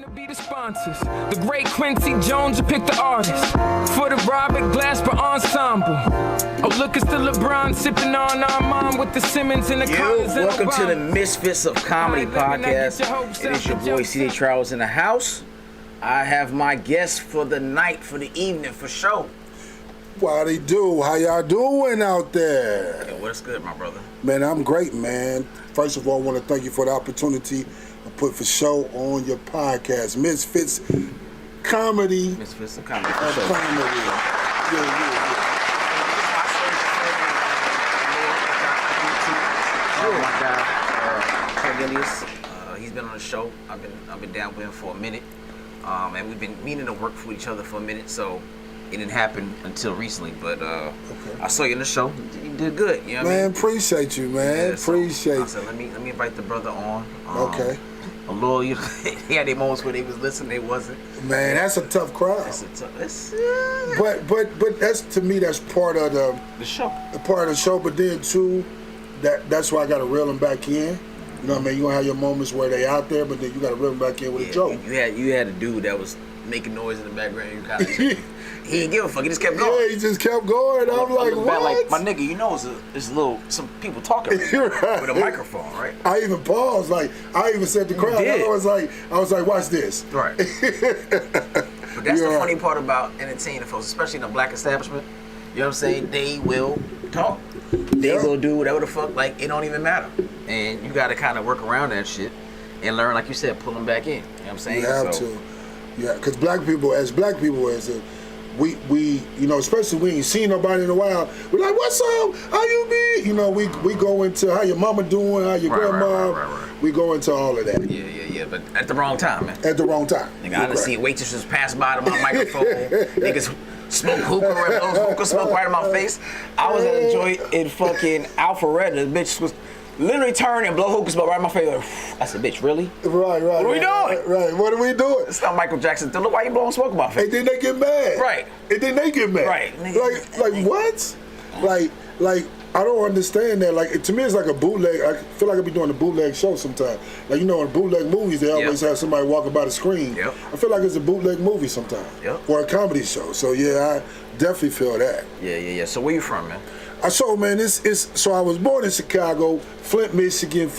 To be the sponsors, the great Quincy Jones to pick the artist for the Robert Glasper ensemble. Oh, look, it's the LeBron sipping on Armand with the Simmons and the Collins and welcome Obama. to the Misfits of Comedy podcast. It is your boy CJ Travels in the house. I have my guest for the night, for the evening, for show. What they do? How y'all doing out there? Yo, what's good, my brother? Man, I'm great, man. First of all, I want to thank you for the opportunity to put for show on your podcast, Misfits Comedy. Misfits of Comedy. For Of show. comedy. Yeah. My guy, Cornelius. He's been on the show. I've been down with him for a minute, and we've been meaning to work for each other for a minute. So it didn't happen until recently. But I saw you in the show. You did good. You know what Man, I mean? appreciate you, man. Yeah, so appreciate I said, let me invite the brother on. Okay. A little, he had their moments where they was listening, they wasn't. Man, that's a tough crowd. But that's, to me, that's part of the show. Part of the show. But then too, that's why I got to reel them back in. You know what I mean? You gonna have your moments where they out there, but then you got to reel them back in with a joke. You had a dude that was making noise in the background. You kind of he didn't give a fuck. He just kept going. Yeah, he just kept going. I'm like, what? Like, my nigga, you know, it's some people talking right. with a microphone, right? I even paused. Like, I even said to the crowd. I was like, watch this. Right. But that's the funny part about entertaining folks, especially in a black establishment. You know what I'm saying? They will talk. They will do whatever the fuck. Like, it don't even matter. And you got to kind of work around that shit and learn, like you said, pull them back in. You know what I'm saying? You have to. Yeah, because black people, we you know, especially we ain't seen nobody in a while. We're like, what's up? How you be? You know, we go into how your mama doing, how your grandma. Right. We go into all of that. Yeah. But at the wrong time, man. At the wrong time. Nigga, I done seen waitresses pass by to my microphone. Niggas smoke hookah and blows hookah smoke right in my face. I was at a joint in fucking Alpharetta. The bitch was literally turn and blow hookah smoke right in my face. Like, I said, bitch, really? Right. What are we doing? Right. What are we doing? It's not Michael Jackson. Look, why you blowing smoke in my face? And then they get mad. Right. Right. Like what? Like I don't understand that. Like, to me, it's like a bootleg. I feel like I be doing a bootleg show sometimes. Like, you know, in bootleg movies, they always have somebody walking by the screen. Yep. I feel like it's a bootleg movie sometimes. Yep. Or a comedy show. So yeah, I definitely feel that. Yeah. So where you from, man? So man, so I was born in Chicago, Flint, Michigan,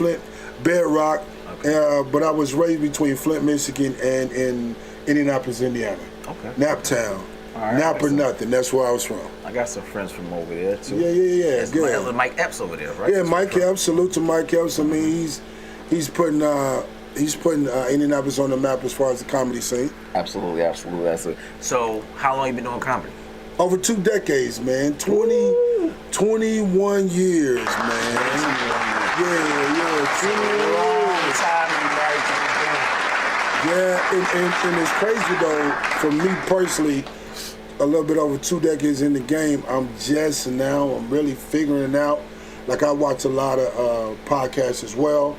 Bedrock, okay. But I was raised between Flint, Michigan, and in Indianapolis, Indiana. Okay. Naptown. Right, Nap or nothing. That's where I was from. I got some friends from over there too. Yeah. That's good. Mike Epps over there, right? Yeah, Mike Epps. Salute to Mike Epps. I mean, he's putting Indianapolis on the map as far as the comedy scene. Absolutely. So, how long you been doing comedy? Over 2 decades, man. 21 years, man. Yeah. 21 years. Yeah, and it's crazy though, for me personally, a little bit over 2 decades in the game, I'm really figuring out. Like, I watch a lot of podcasts as well.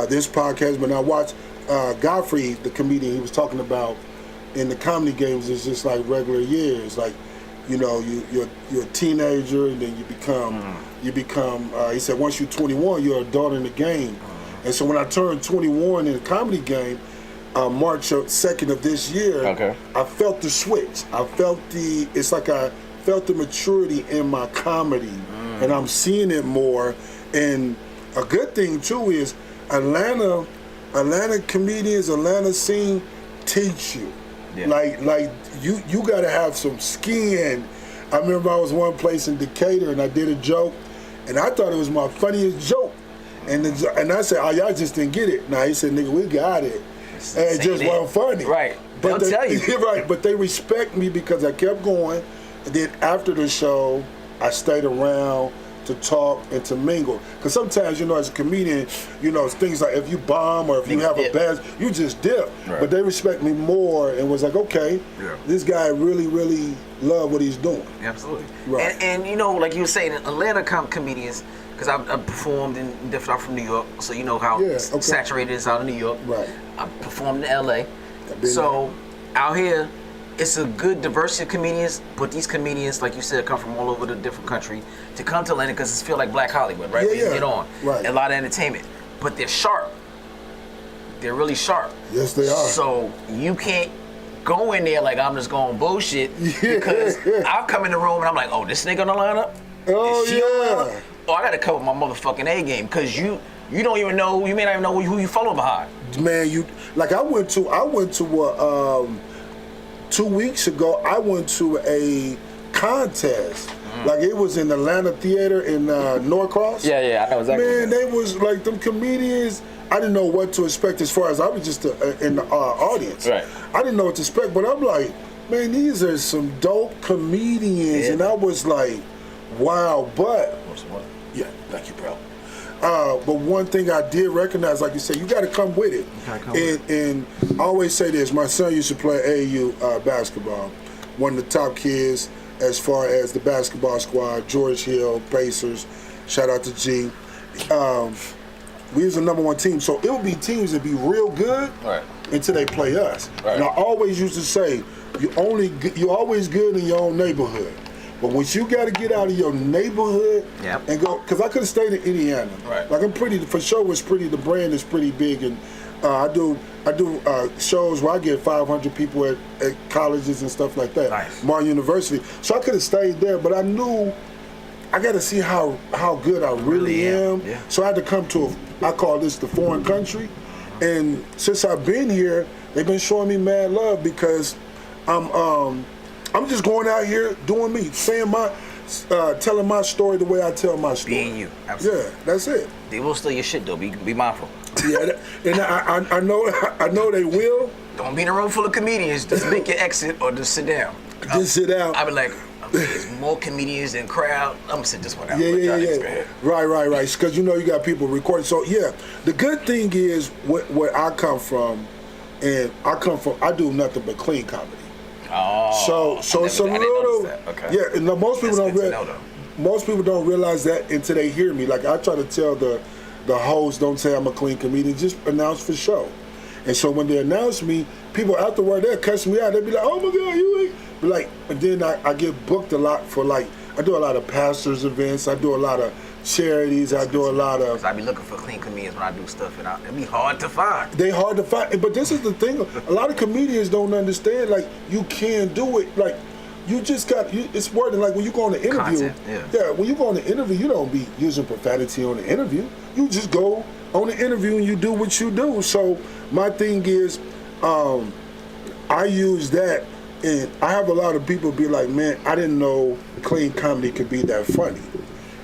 This podcast, but I watch Godfrey, the comedian, he was talking about in the comedy games, it's just like regular years. Like, you know, you're a teenager and then you become, he said, once you're 21, you're an adult in the game. And so when I turned 21 in the comedy game, March 2nd of this year, I felt the switch. I felt the maturity in my comedy, and I'm seeing it more. And a good thing too is Atlanta comedians, Atlanta scene teach you. Yeah. Like you gotta have some skin. I remember I was one place in Decatur and I did a joke, and I thought it was my funniest joke. And I said, oh, y'all just didn't get it. Nah, he said, nigga, we got it. And it just wasn't funny. Right. But They'll tell you. Right, but they respect me because I kept going. And then after the show, I stayed around to talk and to mingle. Because sometimes, you know, as a comedian, you know, it's things like if you bomb or if you have a bad, you just dip. Right. But they respect me more and was like, okay, this guy really, really love what he's doing. Absolutely. Right. And you know, like you were saying, Atlanta comedians, because I performed in different, I'm from New York, so you know how saturated it is out in New York. Right. I performed in LA. So out here, it's a good diversity of comedians, but these comedians, like you said, come from all over the different country to come to Atlanta because it feels like Black Hollywood, right? Yeah, Get on. Right. A lot of entertainment. But they're sharp. they're really sharp. Yes, they are. So you can't go in there like I'm just going bullshit because I'll come in the room and I'm like, oh, this nigga on the lineup? Oh, Is she on the lineup? Oh, I gotta cover my motherfucking A game because you don't even know, you may not even know who you follow behind. Man, I went to 2 weeks ago, I went to a contest. Like it was in Atlanta Theater in Norcross. Yeah, I know exactly. Man, they was like them comedians. I didn't know what to expect as far as I was just in the audience. Right. I didn't know what to expect, but I'm like, man, these are some dope comedians, and I was like, wow. But yeah, thank you, bro. But one thing I did recognize, like you said, you got to come with it. And I always say this: my son used to play AAU basketball. One of the top kids as far as the basketball squad, George Hill, Pacers. Shout out to G. We was the #1 team, so it would be teams that be real good until they play us. Right. And I always used to say, you're always good in your own neighborhood. But once you got to get out of your neighborhood and go, because I could have stayed in Indiana. Right. Like I'm pretty, for sure, the brand is pretty big, and I do shows where I get 500 people at colleges and stuff like that. Nice. Martin University. So I could have stayed there, but I knew I got to see how good I really am. Yeah. So I had to come to I call this the foreign country, and since I've been here, they've been showing me mad love because I'm just going out here doing me, saying telling my story the way I tell my story. Being you, absolutely. Yeah, that's it. They will steal your shit though. Be mindful. Yeah, and I know they will. Don't be in a room full of comedians. Just make your exit or just sit down. Just sit down. I be like, there's more comedians than crowd. I'm gonna sit this one out. Yeah. Right. Because you got people recording. So yeah, the good thing is where I come from, and I do nothing but clean comedy. Oh. So it's a little. Okay. Yeah, and most people don't realize that until they hear me. Like I try to tell the host, don't say I'm a clean comedian, just announce for show. And so when they announce me, people afterward they'll cuss me out. They'll be like, "Oh my God, you ain't." But like, and then I get booked a lot for I do a lot of pastors events. I do a lot of charities. I do a lot of. I be looking for clean comedians when I do stuff, and it be hard to find. They hard to find, but this is the thing. A lot of comedians don't understand. Like you can do it. Like you just got. It's more than like when you go on an interview. Yeah. When you go on an interview, you don't be using profanity on the interview. You just go on the interview and you do what you do. So my thing is, I use that. And I have a lot of people be like, man, I didn't know clean comedy could be that funny.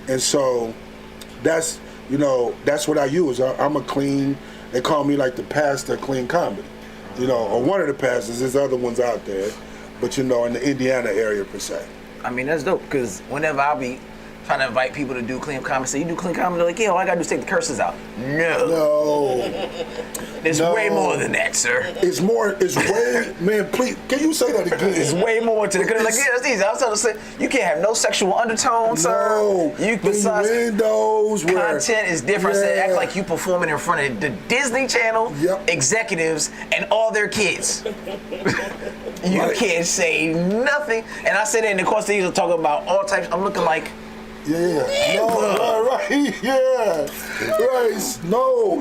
And so that's what I use. I'm a clean, they call me like the pastor of clean comedy. Or one of the pastors, there's other ones out there. But in the Indiana area per se. I mean, that's dope, because whenever I'll be trying to invite people to do clean comedy, say, you do clean comedy? They're like, yeah, all I gotta do is take the curses out. No. There's way more than that, sir. It's way, man, please, can you say that again? It's way more to it. Because like, yeah, that's easy. I was trying to say, you can't have no sexual undertones, sir. No. Besides, windows content is different. Yeah. So act like you performing in front of the Disney Channel executives and all their kids. You can't say nothing. And I said in the course, they used to talk about all types. I'm looking like, No,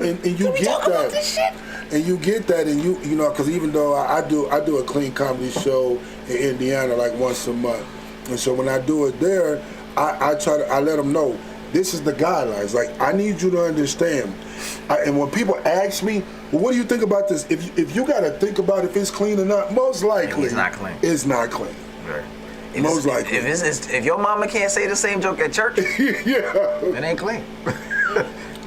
and you get that. And you get that, and you because even though I do a clean comedy show in Indiana like once a month, and so when I do it there, I let them know this is the guidelines. Like I need you to understand. And when people ask me, well, what do you think about this? If you got to think about if it's clean or not, most likely it's not clean. It's not clean. Right. Most likely. If your mama can't say the same joke at church, it ain't clean.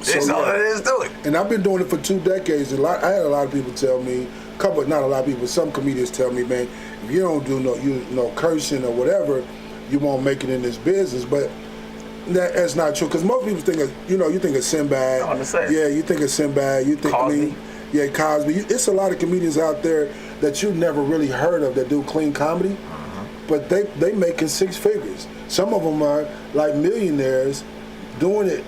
That's all it is to it. And I've been doing it for 2 decades. I had a lot of people tell me, not a lot of people, some comedians tell me, man, if you don't do no cursing or whatever, you won't make it in this business. But that's not true, because most people think you think of Sinbad. I'm saying. Yeah, you think of Sinbad. You think Cosby. Cosby. It's a lot of comedians out there that you've never really heard of that do clean comedy. But they making 6 figures. Some of them are like millionaires doing it,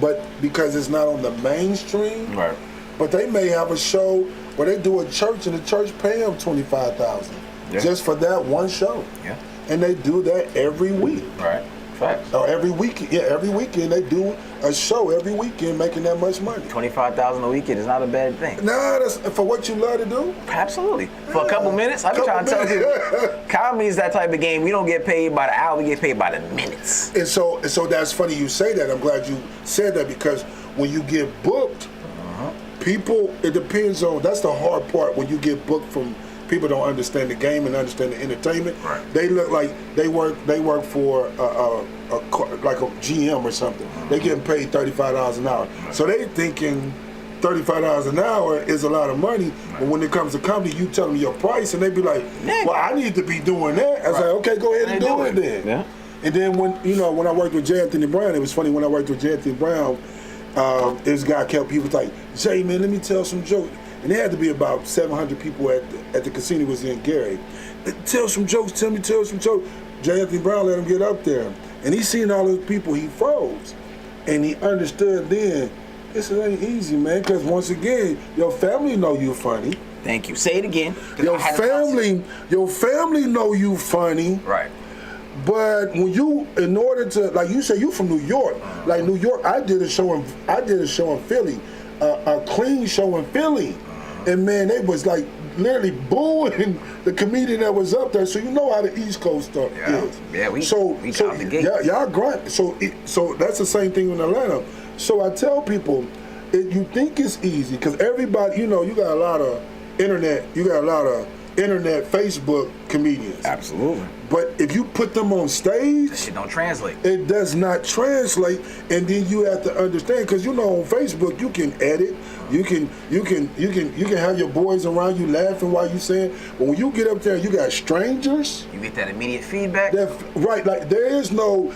but because it's not on the mainstream. Right. But they may have a show where they do a church and the church pay them $25,000 just for that one show. Yeah. And they do that every week. Right. Facts. Every weekend they do a show every weekend making that much money. $25,000 a weekend is not a bad thing. Nah, that's for what you love to do. Absolutely. For a couple minutes, I've been trying to tell people, comedy is that type of game. We don't get paid by the hour, we get paid by the minutes. And so that's funny you say that. I'm glad you said that because when you get booked, people, it depends on, that's the hard part when you get booked from people don't understand the game and understand the entertainment. Right. They look like they work for like a GM or something. They getting paid $35 an hour. So they thinking $35 an hour is a lot of money. But when it comes to comedy, you tell them your price and they be like, well, I need to be doing that. I was like, okay, go ahead and do it then. Yeah. And then when I worked with J. Anthony Brown, it was funny when I worked with J. Anthony Brown, this guy kept people like, Jay, man, let me tell some jokes. And there had to be about 700 people at the casino was in Gary. Tell some jokes, tell some jokes. J. Anthony Brown let him get up there. And he seen all those people, he froze. And he understood then, this ain't easy, man, because once again, your family know you funny. Thank you. Say it again. Your family know you funny. Right. But when you, in order to, like you say, you from New York. Like New York, I did a show in Philly, a clean show in Philly. And man, they was like literally booing the comedian that was up there. So you know how the East Coast stuff is. Yeah, we out the gate. Y'all grind. So that's the same thing in Atlanta. So I tell people, you think it's easy because everybody, you got a lot of internet, Facebook comedians. Absolutely. But if you put them on stage, that shit don't translate. It does not translate, and then you have to understand because on Facebook you can edit, you can have your boys around you laughing while you saying. But when you get up there, you got strangers. You get that immediate feedback. Right, like there is no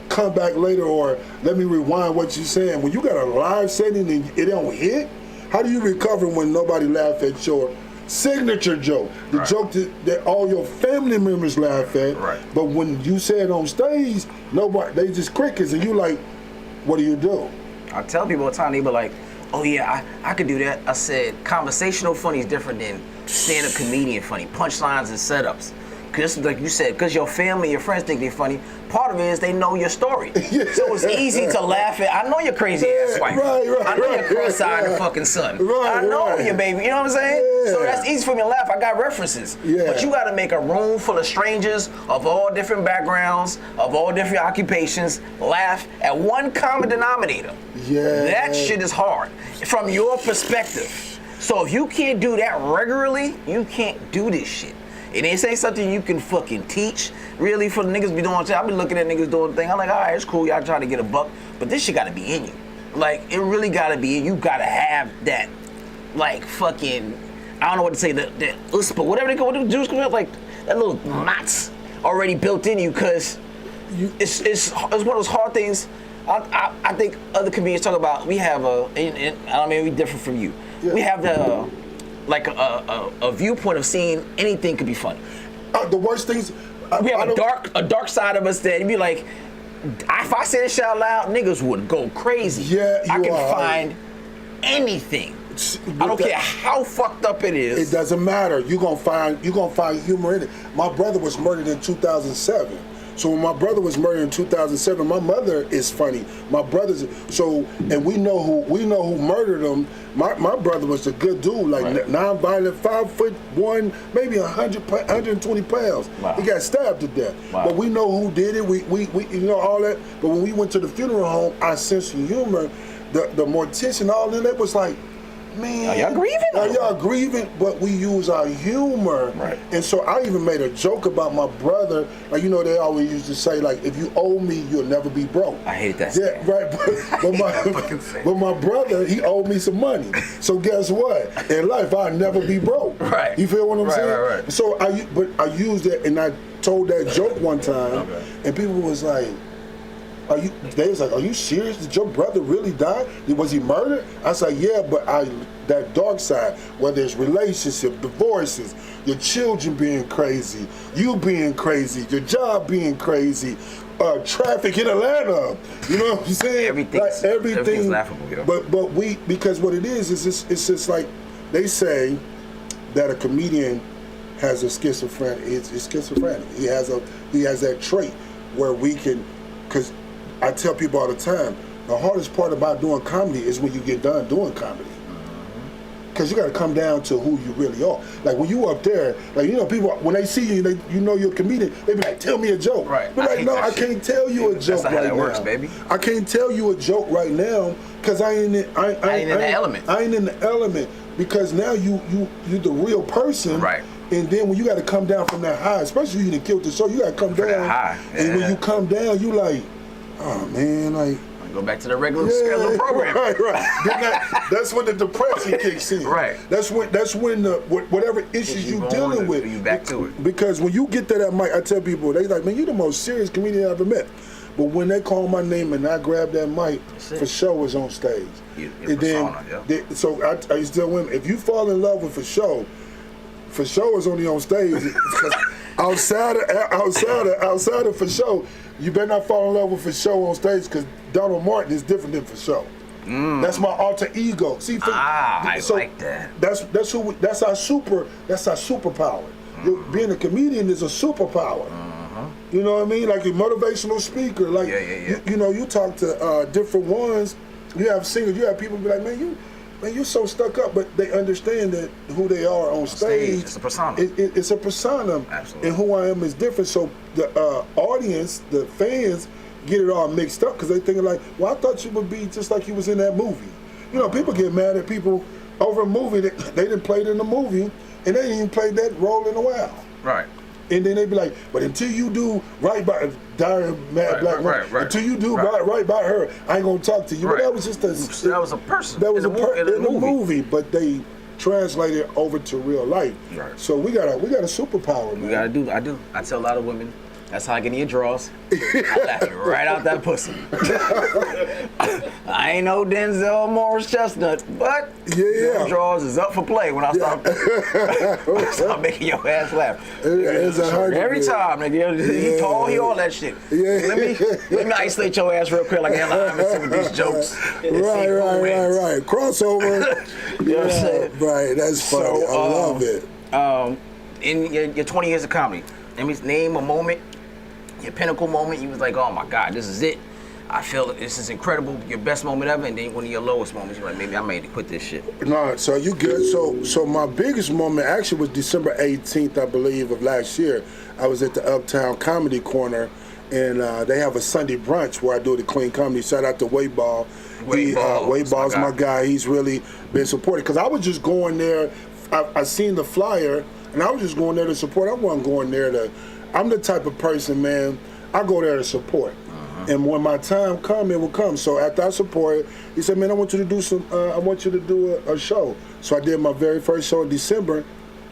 come back later or let me rewind what you're saying. When you got a live setting and it don't hit, how do you recover when nobody laugh at your signature joke, the joke that all your family members laugh at, but when you say it on stage, nobody, they just crickets, and you like, what do you do? I tell people all the time, they be like, oh yeah, I could do that. I said, conversational funny is different than stand-up comedian funny, punchlines and setups. Because like you said, because your family, your friends think they're funny, part of it is they know your story. So it's easy to laugh at, I know your crazy ass wife. I know your cross-eyed fucking son. I know your baby, you know what I'm saying? So that's easy for me to laugh, I got references. But you gotta make a room full of strangers of all different backgrounds, of all different occupations, laugh at one common denominator. That shit is hard, from your perspective. So if you can't do that regularly, you can't do this shit. It ain't say something you can fucking teach. Really, for the niggas be doing, I be looking at niggas doing things. I'm like, all right, it's cool, y'all trying to get a buck, but this shit gotta be in you. Like, it really gotta be in you. You gotta have that, like, fucking, I don't know what to say, the uspa, whatever they call it, the Jews call it, like, that little knots already built in you, because it's one of those hard things. I think other comedians talk about, we have and I mean, we different from you. We have a viewpoint of seeing anything could be funny. The worst things. We have a dark side of us that you'd be like, if I say this shit out loud, niggas would go crazy. Yeah, I can find anything. I don't care how fucked up it is. It doesn't matter. You gonna find humor in it. My brother was murdered in 2007. So when my brother was murdered in 2007, my mother is funny. My brother's and we know who murdered him. My brother was a good dude, like non-violent, 5'1", maybe 120 pounds. Wow. He got stabbed to death. Wow. But we know who did it. We all that. But when we went to the funeral home, our sense of humor, the mortician, all in it was like, man, y'all grieving, but we use our humor. Right. And so I even made a joke about my brother. Like, they always used to say, like, if you owe me, you'll never be broke. I hate that. Yeah, right. But my brother, he owed me some money. So guess what? In life, I'll never be broke. Right. You feel what I'm saying? Right. So I used that, and I told that joke one time, and people was like, they was like, are you serious? Did your brother really die? Was he murdered? I was like, yeah, but that dark side, whether it's relationship, divorces, your children being crazy, you being crazy, your job being crazy, traffic in Atlanta. You know what I'm saying? Everything's laughable. Yeah. But because what it is it's just like they say that a comedian has a schizophrenic. It's schizophrenic. He has that trait where we can because I tell people all the time, the hardest part about doing comedy is when you get done doing comedy. Because you got to come down to who you really are. Like when you up there, like, you know, people, when they see you, you know you're a comedian, they be like, tell me a joke. Right. But like, no, I can't tell you a joke right now. That's not how that works, baby. I can't tell you a joke right now because I ain't in the element. I ain't in the element because now you the real person. Right. And then when you got to come down from that high, especially you done killed the show, you got to come down. That high. Yeah. And when you come down, you like, oh man, like. Go back to the regular schedule program. Right. Then that's when the depression kicks in. Right. That's when whatever issues you dealing with. You back to it. Because when you get to that mic, I tell people, they like, man, you the most serious comedian I ever met. But when they call my name and I grab that mic, for sure is on stage. Your persona, yeah. So I used to tell women, if you fall in love with for sure is only on stage. outside of for sure, you better not fall in love with for show on stage because Donald Martin is different than for show. That's my alter ego. See, I like that. That's our superpower. Being a comedian is a superpower. You know what I mean? Like a motivational speaker. Like you know, you talk to different ones. You have singers. You have people be like, man, you're so stuck up, but they understand that who they are on stage. It's a persona. It's a persona. Absolutely. And who I am is different. So the audience, the fans, get it all mixed up because they thinking like, well, I thought you would be just like you was in that movie. You know, people get mad at people over a movie that they didn't play it in the movie, and they didn't even play that role in a while. Right. And then they be like, but until you do right by Black woman, until you do right by her, I ain't gonna talk to you. But that was just that was a person. That was in a movie, but they translated over to real life. Right. So we got a superpower, man. I tell a lot of women, that's how I get in your drawers. I laugh you right out that pussy. I ain't no Denzel Morris Chestnut, but drawers is up for play when I start making your ass laugh. Every time, nigga. He tall, he all that shit. Let me isolate your ass real quick like that line with these jokes. Right. Crossover. You know what I'm saying? Right, that's funny. So, I love it. In your 20 years of comedy, let me name a moment, your pinnacle moment, you was like, oh my God, this is it. I feel this is incredible, your best moment ever, and then one of your lowest moments, you're like, maybe I made to quit this shit. No, so you good. So my biggest moment actually was December 18th, I believe, of last year. I was at the Uptown Comedy Corner, and they have a Sunday brunch where I do the clean comedy. Shout out to Wade Ball. Wade Ball's my guy. He's really been supported. Because I was just going there, I seen the flyer, and I was just going there to support. I wasn't going there to, I'm the type of person, man, I go there to support. And when my time come, it will come. So after I support it, he said, man, I want you to do a show. So I did my very first show in December,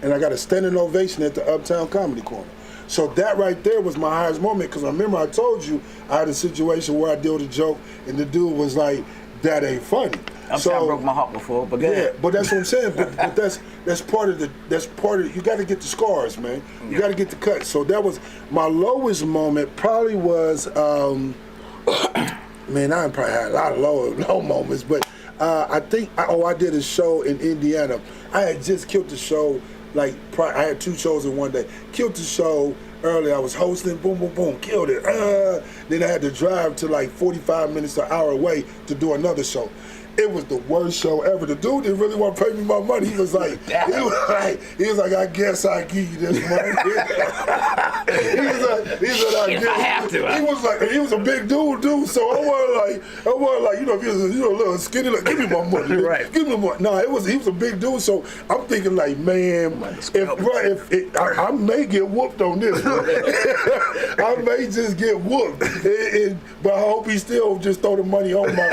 and I got a standing ovation at the Uptown Comedy Corner. So that right there was my highest moment, because I remember I told you I had a situation where I did a joke, and the dude was like, that ain't funny. I broke my heart before, but but that's what I'm saying. But that's part of you got to get the scars, man. You got to get the cuts. So that was my lowest moment. Probably was, man, I probably had a lot of low moments, but I think I did a show in Indiana. I had just killed the show. I had 2 shows in one day. Killed the show early. I was hosting, boom, boom, boom, killed it. Then I had to drive to like 45 minutes to an hour away to do another show. It was the worst show ever. The dude didn't really want to pay me my money. He was like, I guess I give you this money. he said, I have to. He was a big dude. So I was like, if he was a little skinny, like, give me my money. Right. Give me my money. No, he was a big dude. So I'm thinking like, man, I may get whooped on this. I may just get whooped. But I hope he still just throw the money on my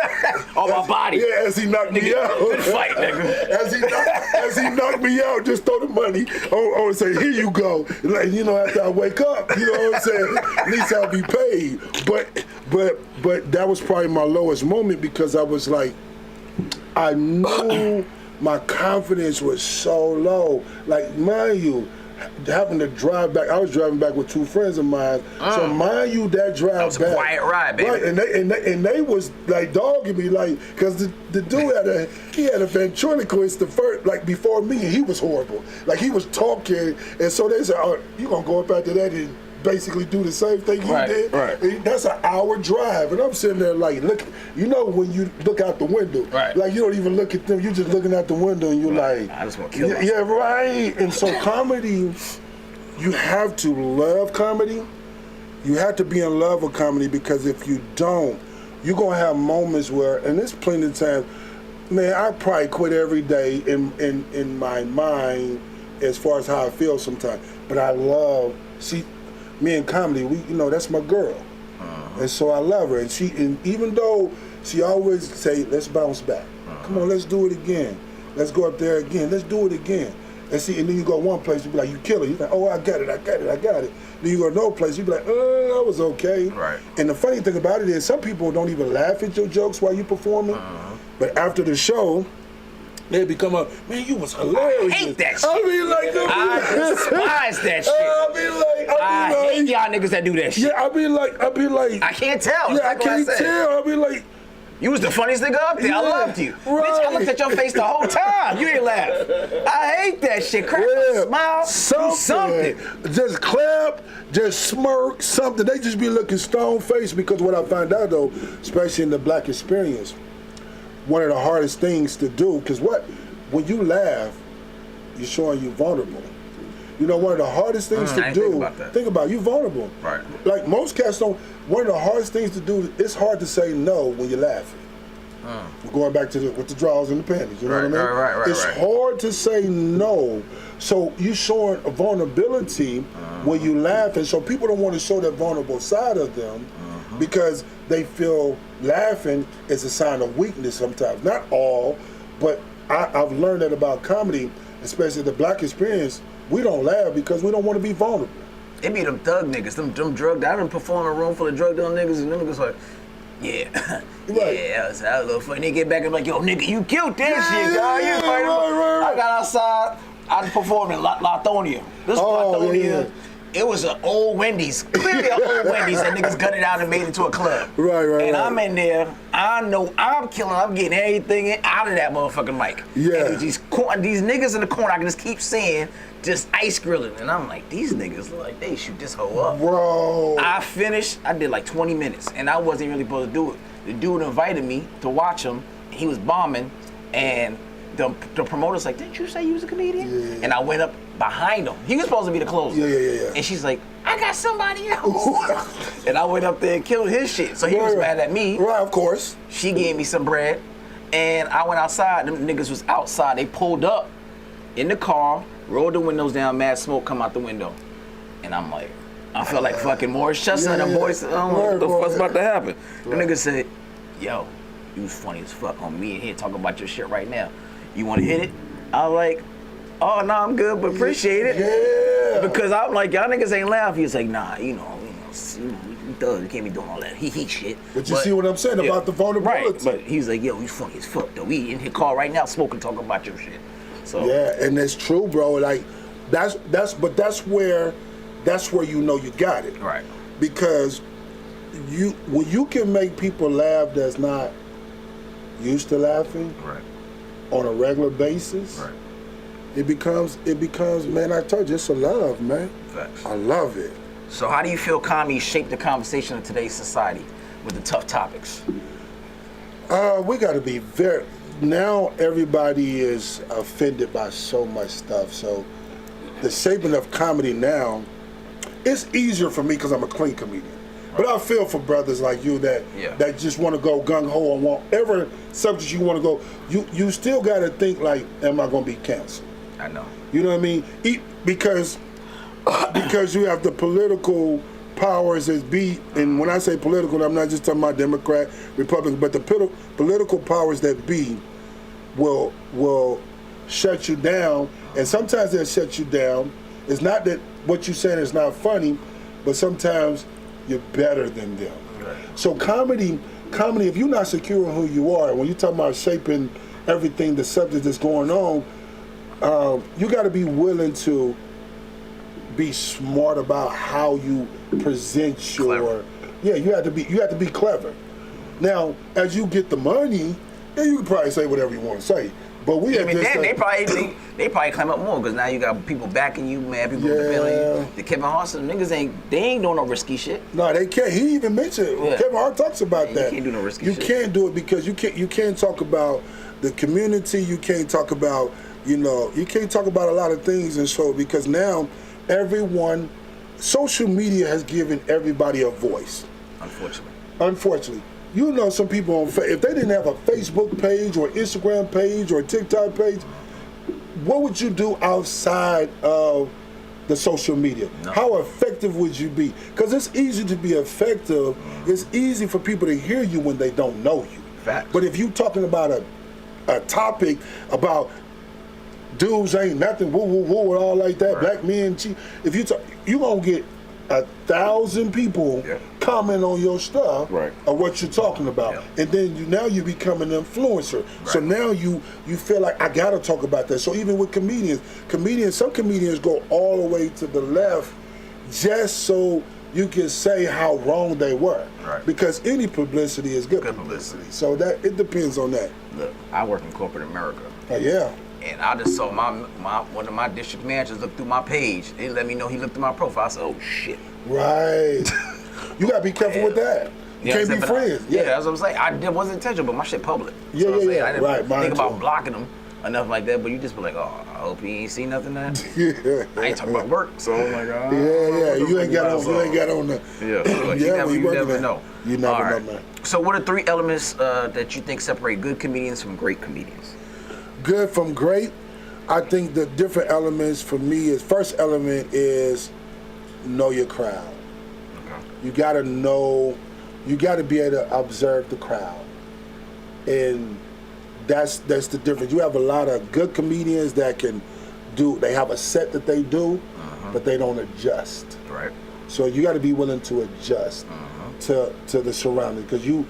body. Yeah, as he knocked me out. Good fight, nigga. As he knocked me out, just throw the money on and say, here you go. Like, after I wake up, you know what I'm saying? At least I'll be paid. But that was probably my lowest moment, because I was like, I knew my confidence was so low. Like, mind you, having to drive back, I was driving back with 2 friends of mine. So mind you, that drive that was back, a quiet ride, baby. Right, and they was like dogging me, like, because the dude had a ventriloquist before me, and he was horrible. Like, he was talking, and so they said, oh, you gonna go up after that and basically do the same thing you did. Right. That's an hour drive, and I'm sitting there like, look, you know, when you look out the window, like you don't even look at them, you're just looking out the window, and you're like, I just want to kill myself. Yeah, right. And so comedy, you have to love comedy. You have to be in love with comedy, because if you don't, you're gonna have moments where, and there's plenty of times, man, I probably quit every day in my mind as far as how I feel sometimes. But I love, see, me and comedy, that's my girl. And so I love her. And even though she always say, let's bounce back. Come on, let's do it again. Let's go up there again. Let's do it again. And then you go one place, you be like, you kill it. You're like, oh, I got it. Then you go to another place, you be like, oh, that was okay. Right. And the funny thing about it is, some people don't even laugh at your jokes while you performing. But after the show, they become man, you was hilarious. I hate that shit. I mean, like, I despise that shit. I hate y'all niggas that do that shit. Yeah, I be like, I can't tell. Yeah, I can't tell. I be like, you was the funniest nigga up there. Yeah, I loved you. right. Bitch, I looked at your face the whole time. You ain't laugh. I hate that shit. Crack a smile. Do something. Just clap, just smirk, something. They just be looking stone-faced, because what I find out, though, especially in the black experience, one of the hardest things to do, because when you laugh, you're showing you vulnerable. You know, one of the hardest things to do, think about it, you're vulnerable. Right. Like most cats don't, one of the hardest things to do, it's hard to say no when you're laughing. We're going back to with the drawers and the panties, you know what I mean? Right. It's hard to say no. So you're showing a vulnerability when you laugh, and so people don't want to show that vulnerable side of them because they feel laughing is a sign of weakness sometimes. Not all, but I've learned that about comedy, especially the black experience. We don't laugh because we don't want to be vulnerable. It be them thug niggas, them drug. I done perform in a room full of drug dealing niggas, and them niggas like, yeah, yeah, that was a little funny. They get back and like, yo, nigga, you killed that shit, dog. You fighting. Right. I got outside. I performed in Lithonia. This was Lithonia. Yeah. It was an old Wendy's, clearly an old Wendy's that niggas gutted out and made it to a club. Right. And I'm in there, I know I'm killing, I'm getting everything out of that motherfucking mic. Yeah. And these niggas in the corner, I can just keep seeing, just ice grilling. And I'm like, these niggas look like they shoot this hoe up. Bro. I finished, I did like 20 minutes, and I wasn't really supposed to do it. The dude invited me to watch him, and he was bombing, and the promoter's like, didn't you say you was a comedian? Yeah. And I went up behind him. He was supposed to be the closer. Yeah. And she's like, I got somebody else. And I went up there and killed his shit. So he was mad at me. Right, of course. She gave me some bread, and I went outside. Them niggas was outside. They pulled up in the car, rolled the windows down, mad smoke come out the window. And I'm like, I felt like fucking Morris Chestnut and them boys. What the fuck's about to happen? The nigga said, yo, you was funny as fuck on me in here talking about your shit right now. You want to hit it? I was like, oh, no, I'm good, but appreciate it. Yeah. Because I'm like, y'all niggas ain't laugh. He's like, nah, you can't be doing all that he shit. But you see what I'm saying about the vulnerability. Right, but he's like, yo, you funny as fuck, though. We in his car right now smoking, talking about your shit. So yeah, and that's true, bro. Like, that's where you know you got it. Right. Because when you can make people laugh that's not used to laughing. Right. On a regular basis, right. It becomes, man, I told you, it's a love, man. Facts. I love it. So how do you feel comedy shaped the conversation of today's society with the tough topics? We got to be now everybody is offended by so much stuff. So the shaping of comedy now, it's easier for me because I'm a clean comedian. But I feel for brothers like you that just want to go gung-ho on whatever subject you want to go. You still got to think like, am I going to be canceled? I know. You know what I mean? Because you have the political powers that be, and when I say political, I'm not just talking about Democrat, Republican, but the political powers that be will shut you down, and sometimes they'll shut you down. It's not that what you're saying is not funny, but sometimes you're better than them. Right. So comedy, if you're not secure in who you are, when you're talking about shaping everything, the subject that's going on, you got to be willing to be smart about how you present your. Clever. Yeah, you have to be clever. Now, as you get the money, Yeah, you can probably say whatever you want to say. But we even then, they probably climb up more because now you got people backing you, man. People depending on you. The Kevin Hart niggas ain't doing no risky shit. No, they can't. He even mentioned Kevin Hart talks about that. You can't do no risky shit. You can't do it because you can't talk about the community. You can't talk about you can't talk about a lot of things and so because now social media has given everybody a voice. Unfortunately. Some people if they didn't have a Facebook page or Instagram page or TikTok page, what would you do outside of the social media? No. How effective would you be? Because it's easy to be effective. It's easy for people to hear you when they don't know you. Facts. But if you're talking about a topic about dudes ain't nothing, woo woo woo and all like that, black men cheat. If you gonna get 1,000 people comment on your stuff of what you're talking about, and then now you become an influencer. So now you feel like I gotta talk about that. So even with comedians, some comedians go all the way to the left just so you can say how wrong they were. Because any publicity is good publicity. So that it depends on that. Look, I work in corporate America. And I just saw one of my district managers look through my page. They let me know he looked through my profile. I said, oh shit. Right. You gotta be careful with that. You can't be friends. That's what I'm saying. I wasn't intentional, but my shit public. I didn't think about blocking them enough like that, but you just be like, oh, I hope he ain't seen nothing now. I ain't talking about work, so I'm like, you ain't got on the. You never know. You never know, man. So what are 3 elements that you think separate good comedians from great comedians? Good from great, I think the different elements for me is, first element is know your crowd. You gotta be able to observe the crowd. And that's the difference. You have a lot of good comedians that they have a set that they do, but they don't adjust. Right. So you gotta be willing to adjust to the surroundings, because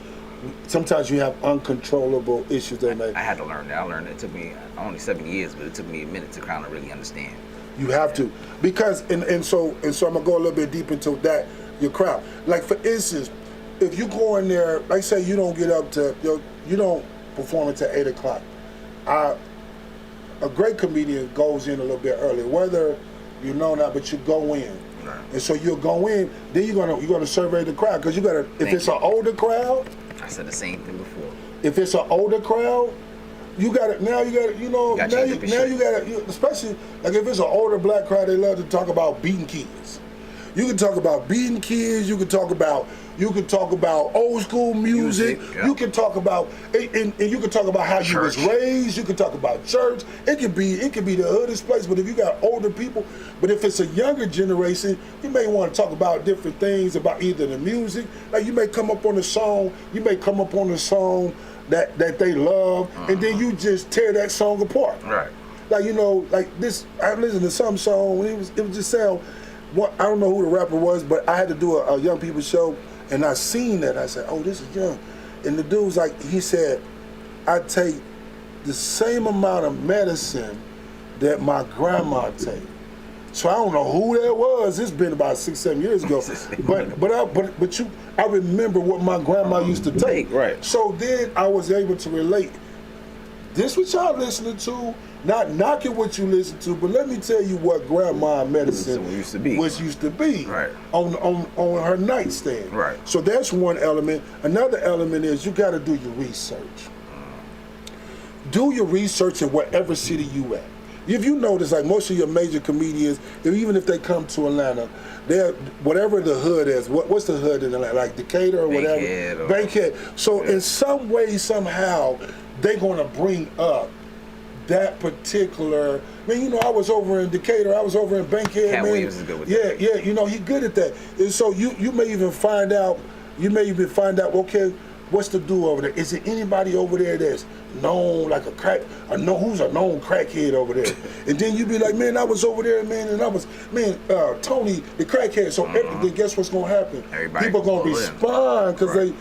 sometimes you have uncontrollable issues. I had to learn that. I learned it. It took me only 7 years, but it took me a minute to kind of really understand. You have to, because and so I'm gonna go a little bit deep into that. Your crowd, like for instance, if you go in there, like say you don't get up to you don't perform until 8 o'clock. A great comedian goes in a little bit early, whether you know that, but you go in. Right. And so you'll go in, then you're gonna survey the crowd, because you gotta. If it's an older crowd. I said the same thing before. If it's an older crowd, you got to, especially like if it's an older black crowd, they love to talk about beating kids. You can talk about beating kids. You can talk about old school music. You can talk about and you can talk about how you was raised. You can talk about church. It could be the hoodest place. But if you got older people, but if it's a younger generation, you may want to talk about different things about either the music. Like you may come up on a song. That they love, and then you just tear that song apart. Right. Like like this. I listened to some song. It was just sound. I don't know who the rapper was, but I had to do a young people show, and I seen that. I said, "Oh, this is young," and the dude was like, he said, "I take the same amount of medicine that my grandma take." So I don't know who that was. It's been about 6-7 years ago, but I remember what my grandma used to take. Right. So then I was able to relate. This what y'all listening to. Not knocking what you listen to, but let me tell you what grandma medicine used to be right. on her nightstand. Right. So that's one element. Another element is you got to do your research. Do your research in whatever city you at. If you notice, like most of your major comedians, even if they come to Atlanta, they're whatever the hood is. What's the hood in Atlanta? Like Decatur or whatever. Bankhead. So in some way, somehow, they're gonna bring up that particular. I was over in Decatur. I was over in Bankhead. Cat Williams is good with that. Yeah. He's good at that. And so you may even find out. Okay, what's the do over there? Is there anybody over there that's known like who's a known crackhead over there? And then you be like, man, I was over there, man, and I was, Tony the crackhead. So then guess what's gonna happen? People gonna respond because they.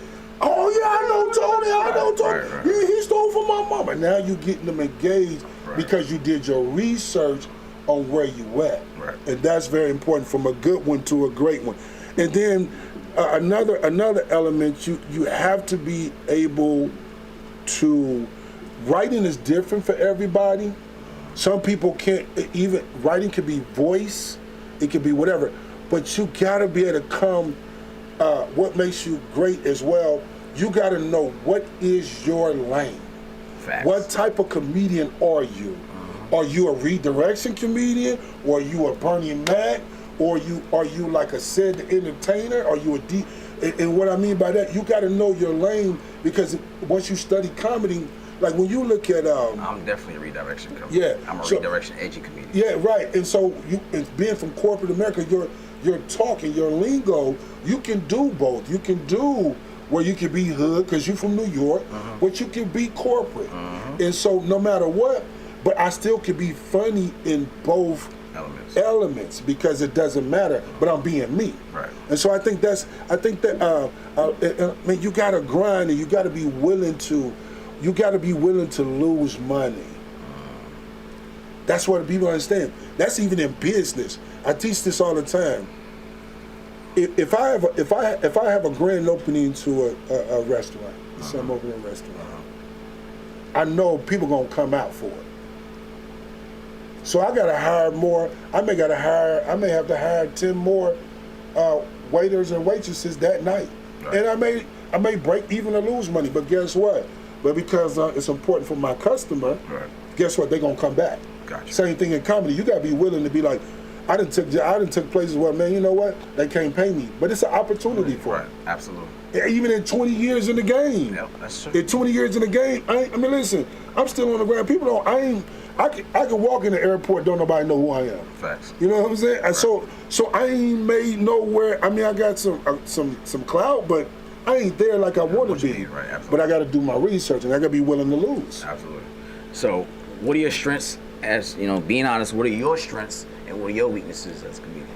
Oh yeah, I know Tony. Right. Yeah, he stole from my mama. Now you getting them engaged because you did your research on where you at, and that's very important, from a good one to a great one. And then another element, you have to be able to writing is different for everybody. Some people can't even writing could be voice, it could be whatever, but you gotta be able to come. What makes you great as well? You gotta know what is your lane. Facts. What type of comedian are you? Are you a redirection comedian, or are you a Bernie Mac, or are you like a said entertainer? Are you and what I mean by that, you got to know your lane, because once you study comedy, like when you look at I'm definitely a redirection comedian. Yeah, I'm a redirection edgy comedian. Yeah, right. And so being from corporate America, your talk and your lingo, you can do both. You can do where you can be hood because you're from New York, but you can be corporate. And so no matter what, but I still can be funny in both elements because it doesn't matter, but I'm being me. Right. And so I think that you gotta grind, and you gotta be willing to lose money. That's what people understand. That's even in business. I teach this all the time. If I have a grand opening to a restaurant, some opening restaurant, I know people gonna come out for it. So I gotta hire more. I may have to hire 10 more waiters and waitresses that night, right. And I may break even or lose money. But guess what? But because it's important for my customer, right. Guess what? They gonna come back. Gotcha. Same thing in comedy. You gotta be willing to be like, I done took places where, man, you know what? They can't pay me, but it's an opportunity for it. Absolutely. Even in 20 years in the game. Yep, that's true. In 20 years in the game, I mean, listen, I'm still on the ground. People don't. I can walk in the airport, don't nobody know who I am. Facts. You know what I'm saying? Right. So I ain't made nowhere. I mean, I got some clout, but I ain't there like I want to be. Right. Absolutely. But I got to do my research, and I got to be willing to lose. Absolutely. So, what are your strengths? As you know, being honest, what are your strengths and what are your weaknesses as a comedian?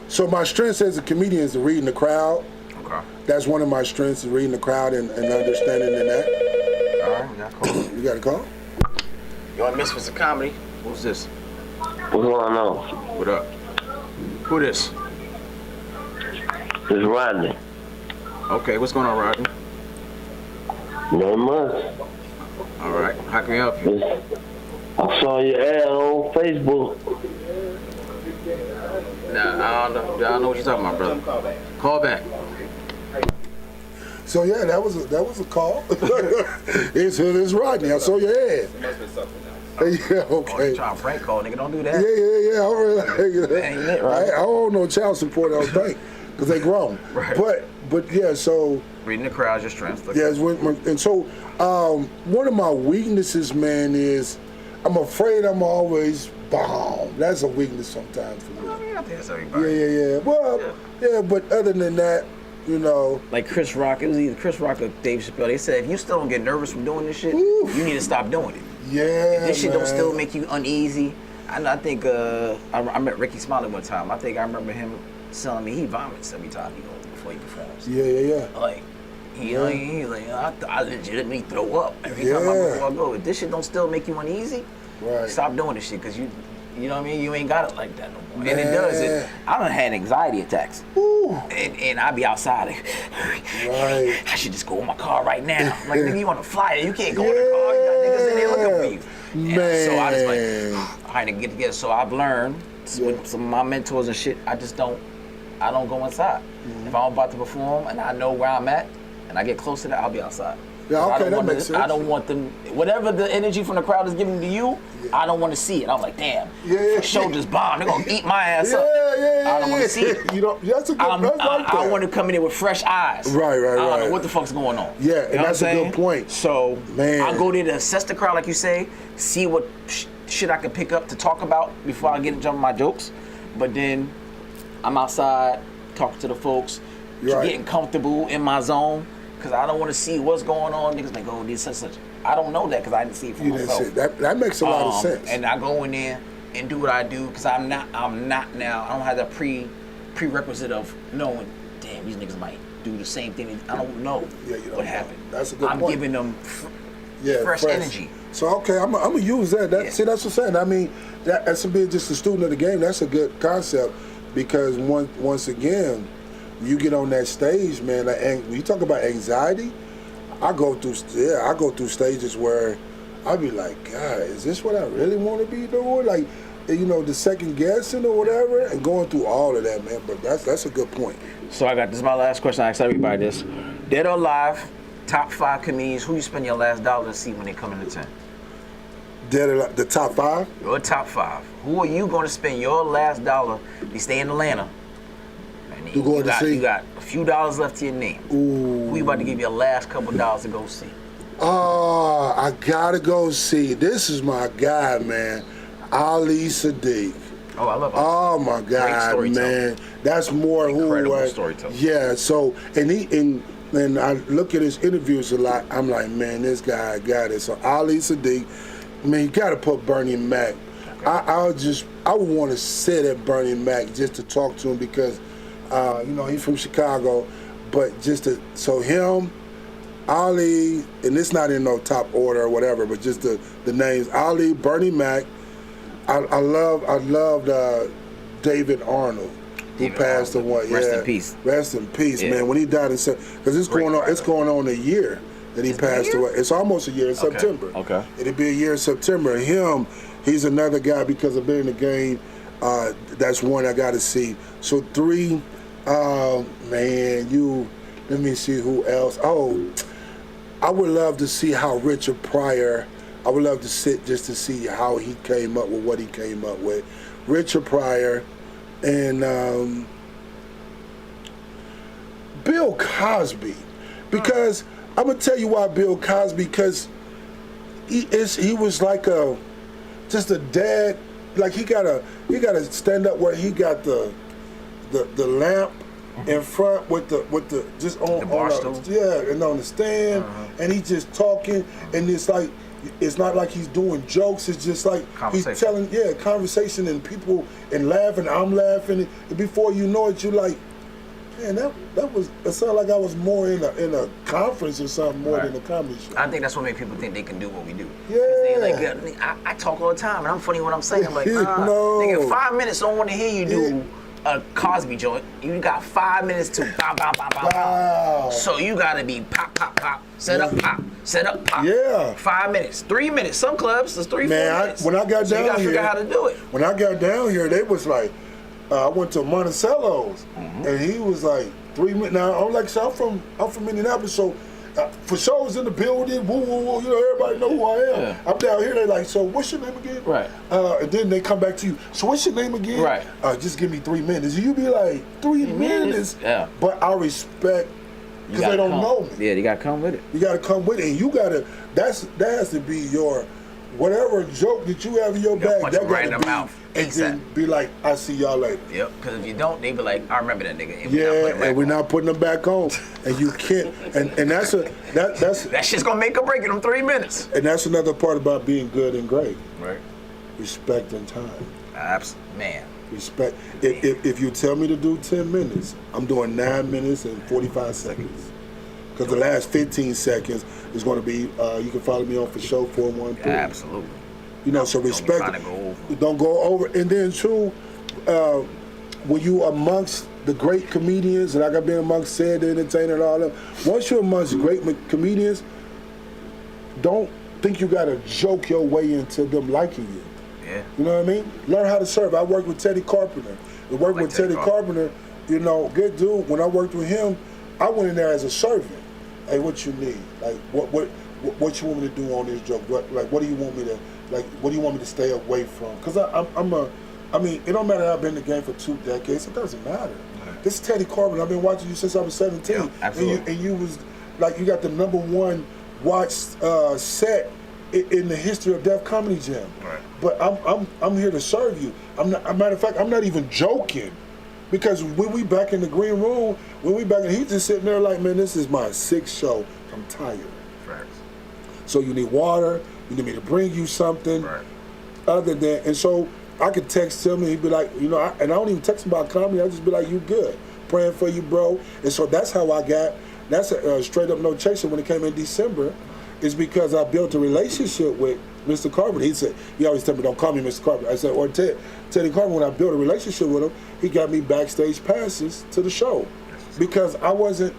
So my strengths as a comedian is reading the crowd. Okay. That's one of my strengths, is reading the crowd and understanding in that. All right, we got a call. You got a call? You're on Misfits of Comedy. Who's this? What's going on? What up? Who this? It's Rodney. Okay, what's going on, Rodney? Not much. All right, how can I help you? I saw your ad on Facebook. Nah, I don't know what you're talking about, brother. Call back. So yeah, that was a call. It's Rodney. I saw your ad. Yeah, okay. Oh, you trying to prank call, nigga? Don't do that. Yeah. Ain't it, right? I don't know child support. I don't think, because they grown. Right. But yeah. So reading the crowd's your strength. Yeah, and so one of my weaknesses, man, is I'm afraid I'm always bomb. That's a weakness sometimes for me. I mean, I think that's everybody. Yeah. Well, yeah, but other than that, you know. Like Chris Rock, it was either Chris Rock or Dave Chappelle. They said if you still don't get nervous from doing this shit, you need to stop doing it. Yeah, if this shit don't still make you uneasy. I think I met Ricky Smiley one time. I remember him telling me he vomits every time he goes before he performs. Yeah. Like he's like I legitimately throw up every time before I go. If this shit don't still make you uneasy, right. Stop doing this shit, because you know what I mean? You ain't got it like that no more. Man. And it does. I done had anxiety attacks. And I be outside. Right. I should just go in my car right now. Like, nigga, you on a flyer. You can't go in the car. You got niggas in there looking for you. Man. So I just like, I had to get together. So I've learned with some of my mentors and shit, I don't go inside. If I'm about to perform and I know where I'm at and I get close to that, I'll be outside. Yeah, okay, that makes sense. I don't want them, whatever the energy from the crowd is giving to you, I don't want to see it. I'm like, damn, shoulders bomb. They're going to eat my ass up. I don't want to see it. That's a good, I want to come in there with fresh eyes. Right. I don't know what the fuck's going on. Yeah, and that's a good point. So, man, I go there to assess the crowd, like you say, see what shit I can pick up to talk about before I get into my jokes. But then I'm outside talking to the folks, getting comfortable in my zone. Because I don't want to see what's going on. Niggas like, oh, this such. I don't know that because I didn't see it for myself. That makes a lot of sense. And I go in there and do what I do because I'm not now. I don't have that prerequisite of knowing, damn, these niggas might do the same thing. I don't know what happened. That's a good point. I'm giving them fresh energy. So, okay, I'm going to use that. See, that's what I'm saying. I mean, that's being just a student of the game. That's a good concept because once again, you get on that stage, man, and when you talk about anxiety, I go through stages where I be like, God, is this what I really want to be doing? Like, you know, the second guessing or whatever, and going through all of that, man. But that's a good point. So this is my last question. I ask everybody this: dead or alive, top 5 comedians. Who you spend your last dollar to see when they come into town? Dead or alive, the top 5? Your top 5. Who are you going to spend your last dollar? You stay in Atlanta. You going to see? You got a few dollars left to your name. Ooh. Who you about to give your last couple dollars to go see? Oh, I gotta go see. This is my guy, man. Ali Sadiq. Oh, I love him. Oh my God, man. That's more incredible storyteller. Yeah, so and I look at his interviews a lot. I'm like, man, this guy got it. So Ali Sadiq, man, you gotta put Bernie Mac. Okay. I would want to sit at Bernie Mac just to talk to him because you know, he's from Chicago, but so him, Ali, and it's not in no top order or whatever, but just the names: Ali, Bernie Mac. I loved David Arnold, who passed away. Rest in peace. Rest in peace, man. When he died in because it's going on a year that he passed away. It's almost a year in September. Okay. It'll be a year in September. He's another guy because I've been in the game. That's one I got to see. So 3, man, let me see who else. Oh, I would love to see how Richard Pryor. I would love to sit just to see how he came up with what he came up with. Richard Pryor and Bill Cosby. Because I'm going to tell you why Bill Cosby, because he was like just a dad. Like he got to stand up where he got the lamp in front with the just on the bar stool. And on the stand, and he just talking, and it's not like he's doing jokes. It's just like he's telling conversation and people and laughing. I'm laughing, and before you know it, you're like, man, it sounded like I was more in a conference or something more than a comedy show. I think that's what makes people think they can do what we do. Yeah. I talk all the time, and I'm funny when I'm saying. I'm like, no. Nigga, 5 minutes, I don't want to hear you do a Cosby joint. You got 5 minutes to bow, bow, bow, bow, bow. So you got to be pop, pop, pop, set up, pop, set up, pop. Yeah. 5 minutes, 3 minutes. Some clubs, it's 3, 4 minutes. When I got down here, you got to figure out how to do it. When I got down here, they was like, I went to Monticello's, and he was like 3 minutes. Now I'm like, so I'm from Indianapolis, so for shows in the building, woo woo woo, you know, everybody know who I am. Yeah. I'm down here, they like, so what's your name again? Right. And then they come back to you, so what's your name again? Right. Just give me 3 minutes. You be like, 3 minutes? Yeah. But I respect, because they don't know me. Yeah, you gotta come with it. You gotta come with it, and you gotta, that has to be your, whatever joke that you have in your bag, that right in the be, mouth. And then be like, I see y'all later. Yep, because if you don't, they be like, I remember that nigga. And we're not putting them back on. And you can't, and that's that shit's gonna make or break in them 3 minutes. And that's another part about being good and great. Right. Respect and time. Absolutely, man. Respect. If you tell me to do 10 minutes, I'm doing 9 minutes and 45 seconds. Because the last 15 seconds is going to be, you can follow me on for show 413. Absolutely. You know, so respect. Don't go over. And then too, when you amongst the great comedians, and like I've been amongst Sid the Entertainer and all them, once you're amongst great comedians, don't think you got to joke your way into them liking you. Yeah. You know what I mean? Learn how to serve. I worked with Teddy Carpenter. Teddy Carpenter, you know, good dude. When I worked with him, I went in there as a servant. Hey, what you need? Like, what you want me to do on this joke? What do you want me to, what do you want me to stay away from? Because I mean, it don't matter. I've been in the game for 2 decades. It doesn't matter. Right. This is Teddy Carpenter. I've been watching you since I was 17. Yeah, absolutely. And you was like, you got the #1 watched set in the history of Def Comedy Jam. Right. But I'm here to serve you. Matter of fact, I'm not even joking. Because when we back in the green room, he's just sitting there like, man, this is my 6th show. I'm tired. Right. So you need water. You need me to bring you something. Right. Other than, and so I could text him and he'd be like, you know, and I don't even text him about comedy. I just be like, you good. Praying for you, bro. And so that's how I got, that's a straight up no chaser when it came in December, is because I built a relationship with Mr. Carpenter. He always tell me, don't call me Mr. Carpenter. I said, or Teddy Carpenter, when I built a relationship with him, he got me backstage passes to the show. Because I wasn't.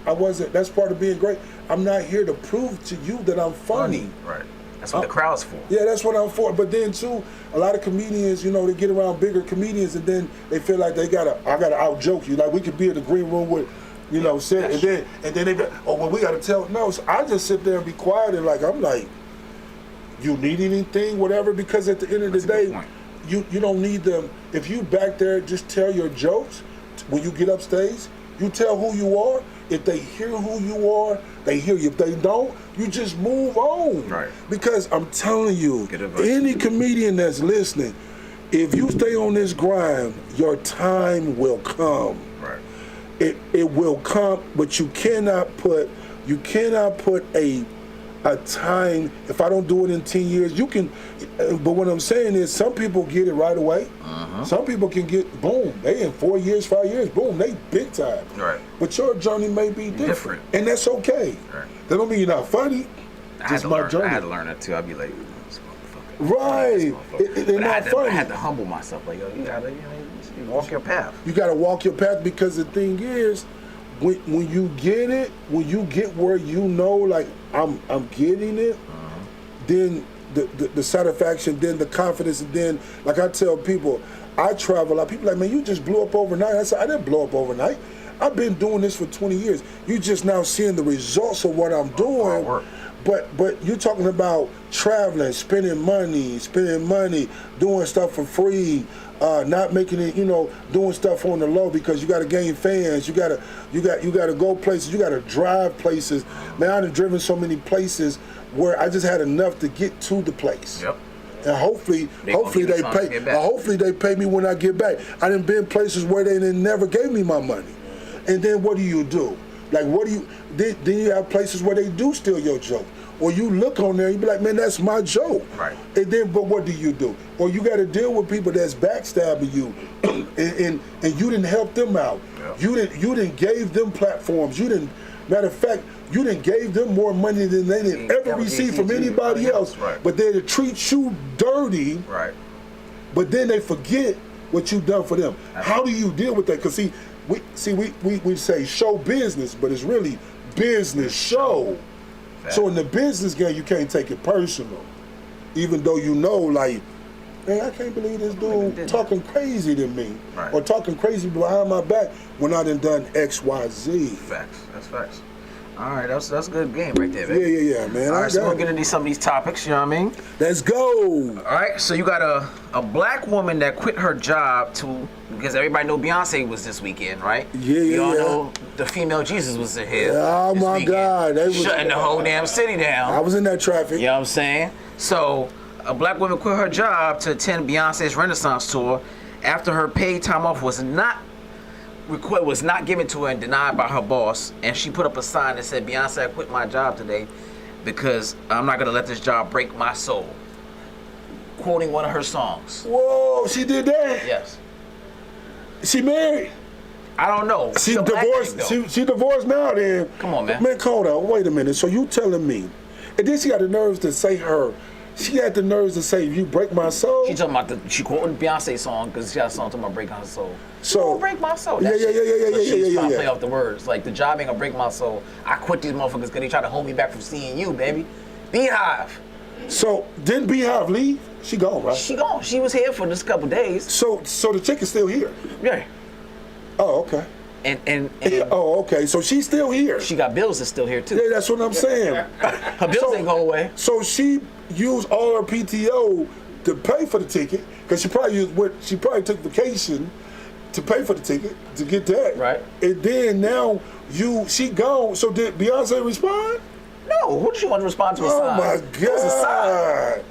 That's part of being great. I'm not here to prove to you that I'm funny. Right. That's what the crowd's for. Yeah, that's what I'm for. But then too, a lot of comedians, they get around bigger comedians, and then they feel like I gotta out joke you. Like we could be in the green room with, sit, and then they go, we gotta tell. No, so I just sit there and be quiet and I'm like, you need anything, whatever. Because at the end of the day, you don't need them. If you back there, just tell your jokes. When you get upstage, you tell who you are. If they hear who you are, they hear you. If they don't, you just move on. Right. Because I'm telling you, any comedian that's listening, if you stay on this grind, your time will come. Right. It will come, but you cannot put a time. If I don't do it in 10 years, you can. But what I'm saying is, some people get it right away. Some people can get boom. They in 4 years, 5 years, boom. They big time. Right. But your journey may be different, and that's okay. Right. That don't mean you're not funny. Just my journey. I had to learn that too. I'd be like, this motherfucker. Right. It's not funny. I had to humble myself. Like, you gotta walk your path. You gotta walk your path, because the thing is, when you get it, when you get where I'm getting it, then the satisfaction, then the confidence, and then like I tell people, I travel a lot. People like, man, you just blew up overnight. I said, I didn't blow up overnight. I've been doing this for 20 years. You just now seeing the results of what I'm doing. But you're talking about traveling, spending money, doing stuff for free, not making it, doing stuff on the low because you got to gain fans. You got to go places. You got to drive places. Man, I've driven so many places where I just had enough to get to the place. Yep. And hopefully they pay me when I get back. I done been places where they never gave me my money. And then what do? Then you have places where they do steal your joke. Or you look on there and you be like, man, that's my joke. Right. And then, but what do? Or you got to deal with people that's backstabbing you, and you didn't help them out. Yeah. You didn't gave them platforms. Matter of fact, you didn't gave them more money than they didn't ever receive from anybody else. Right. But they treat you dirty. Right. But then they forget what you've done for them. How do you deal with that? Because we say show business, but it's really business show. So in the business game, you can't take it personal, even though man, I can't believe this dude talking crazy to me, or talking crazy behind my back when I done X, Y, Z. Facts. That's facts. All right, that's a good game right there, baby. Yeah, man. All right, so we're gonna get into some of these topics. You know what I mean? Let's go. All right, so you got a black woman that quit her job because everybody know Beyonce was this weekend, right? Yeah. You all know the female Jesus was here. Oh this my weekend, God, they was shutting the whole damn city down. I was in that traffic. You know what I'm saying? So a black woman quit her job to attend Beyonce's Renaissance tour after her paid time off was not given to her and denied by her boss, and she put up a sign that said, Beyonce, I quit my job today because I'm not going to let this job break my soul. Quoting one of her songs. Whoa, she did that? Yes. She married? I don't know. She divorced. She divorced now then. Come on, man. Man, hold on. Wait a minute. So you telling me, and then she got the nerves to say she had the nerves to say, you break my soul? She quoted Beyonce's song because she had a song talking about breaking her soul. So, don't break my soul. Yeah. She was trying to play off the words. Like, the job ain't gonna break my soul. I quit these motherfuckers because they try to hold me back from seeing you, baby. Beehive. So, didn't Beehive leave? She gone, right? She gone. She was here for just a couple days. So the chick is still here? Yeah. Oh, okay. And oh, okay. So she's still here. She got bills that's still here too. Yeah, that's what I'm saying. Her bills ain't going away. So she used all her PTO to pay for the ticket because she probably took vacation to pay for the ticket to get that. Right. And then now she gone. So did Beyonce respond? No. Who did she want to respond to? Oh my God.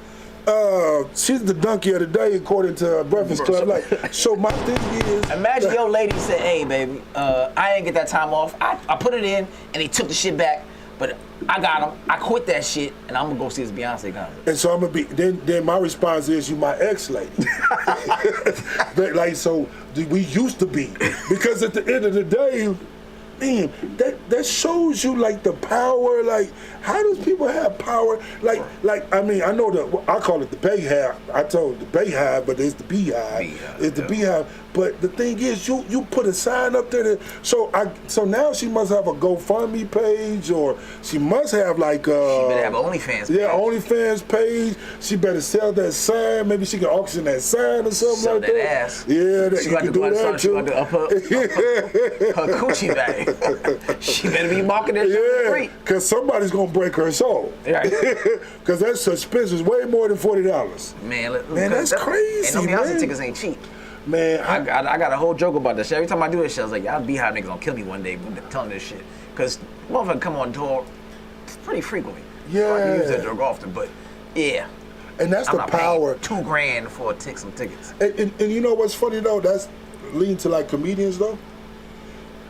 She's the donkey of the day according to Breakfast Club. Like, so my thing is, imagine your lady said, "Hey, baby, I didn't get that time off. I put it in, and they took the shit back, but I got them. I quit that shit, and I'm gonna go see this Beyonce concert." And so I'm gonna be. Then my response is, "You my ex lady." But like, so we used to be, because at the end of the day, man, that shows you like the power. Like, how does people have power? Like I mean, I know I call it the Bayhive. I told the Bayhive, but it's the Beehive. It's the Beehive. But the thing is, you put a sign up there. So now she must have a GoFundMe page, or she must have like she better have OnlyFans page. Yeah, OnlyFans page. She better sell that sign. Maybe she can auction that sign or something sell like that. Ass. Yeah, that she you can do that too. She got to up her coochie bag. She better be marketing that shit for the street. Because somebody's gonna break her soul. Right. Because that suspense is way more than $40. Man, that's crazy. And them man. Beyonce tickets ain't cheap. Man, I got a whole joke about this shit. Every time I do this shit, I was like, y'all Beehive niggas gonna kill me one day telling this shit. Because motherfuckers come on tour pretty frequently. Yeah. So I can use that joke often, but yeah. And that's I'm the not power. paying $2,000 for some tickets. And you know what's funny though? That's leading to like comedians though.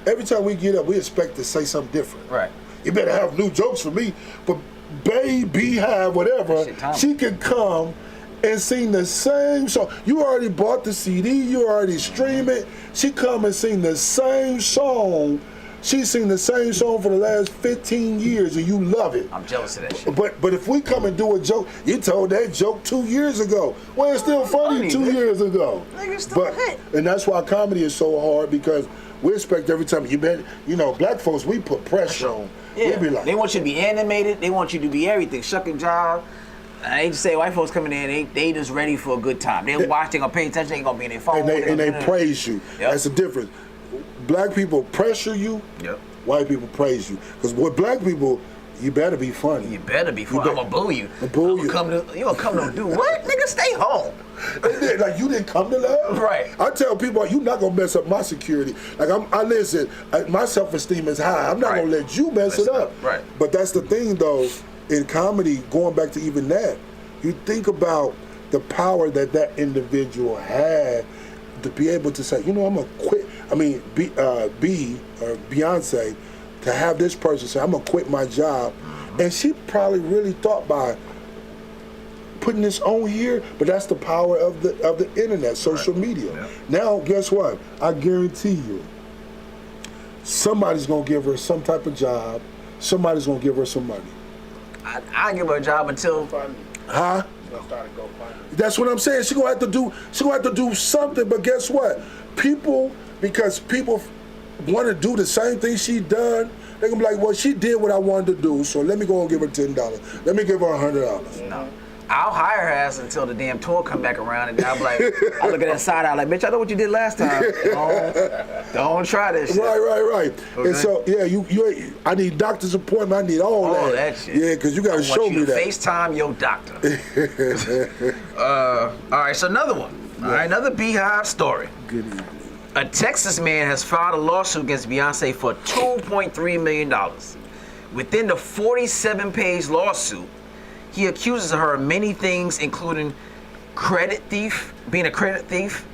Every time we get up, we expect to say something different. Right. You better have new jokes for me. But Beehive, whatever, she can come and sing the same song. You already bought the CD, you already stream it. She come and sing the same song. She sing the same song for the last 15 years and you love it. I'm jealous of that shit. But if we come and do a joke, you told that joke 2 years ago. Well, it's still funny 2 years ago. Nigga, still hit. And that's why comedy is so hard, because we expect every time black folks, we put pressure on. Yeah. We be like, they want you to be animated, they want you to be everything. Shuck and jive. I hate to say white folks coming in, they just ready for a good time. They watch, they gonna pay attention, they ain't gonna be in their phone. And they praise you. Yep. That's the difference. Black people pressure you. Yep. White people praise you. Because with black people, you better be funny. You better be funny. I'm gonna boo you. You gonna come to do what? Nigga, stay home. Like, you didn't come to laugh? Right. I tell people, you're not gonna mess up my security. Like, I listen, my self-esteem is high. I'm not gonna let you mess it up. Right. But that's the thing though, in comedy, going back to even that, you think about the power that individual had to be able to say, I'm gonna quit. I mean, Beyonce, to have this person say, I'm gonna quit my job. And she probably really thought by putting this on here, but that's the power of the internet, social media. Yeah. Now, guess what? I guarantee you, somebody's gonna give her some type of job. Somebody's gonna give her some money. I give her a job until. Huh? That's what I'm saying. She's gonna have to do something. But guess what? Because people want to do the same thing she done. They're gonna be like, well, she did what I wanted to do, so let me go and give her $10. Let me give her $100. No. I'll hire her ass until the damn tour come back around, and I'll be like, I look at that side eye like, bitch, I know what you did last time. Don't try this shit. Right. Okay. And so, yeah, I need doctor's appointment. I need all that shit. Yeah, because you got to show me that. FaceTime your doctor. All right, so another one. All right, another Beehive story. Good evening. A Texas man has filed a lawsuit against Beyonce for $2.3 million. Within the 47-page lawsuit, he accuses her of many things, including being a credit thief,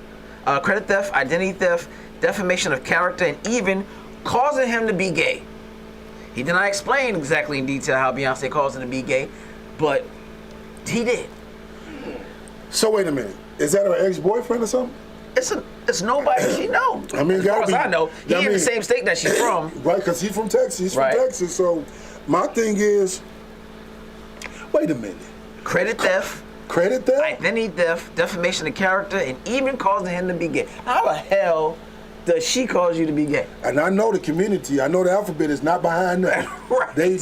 credit theft, identity theft, defamation of character, and even causing him to be gay. He did not explain exactly in detail how Beyonce caused him to be gay, but he did. So wait a minute. Is that her ex-boyfriend or something? It's nobody she know. I mean, as far as I know, he in the same state that she's from. Right, because he's from Texas. He's from Texas. So my thing is, wait a minute. Credit theft, identity theft, defamation of character, and even causing him to be gay. How the hell does she cause you to be gay? And I know the community. I know the alphabet is not behind that. Right. They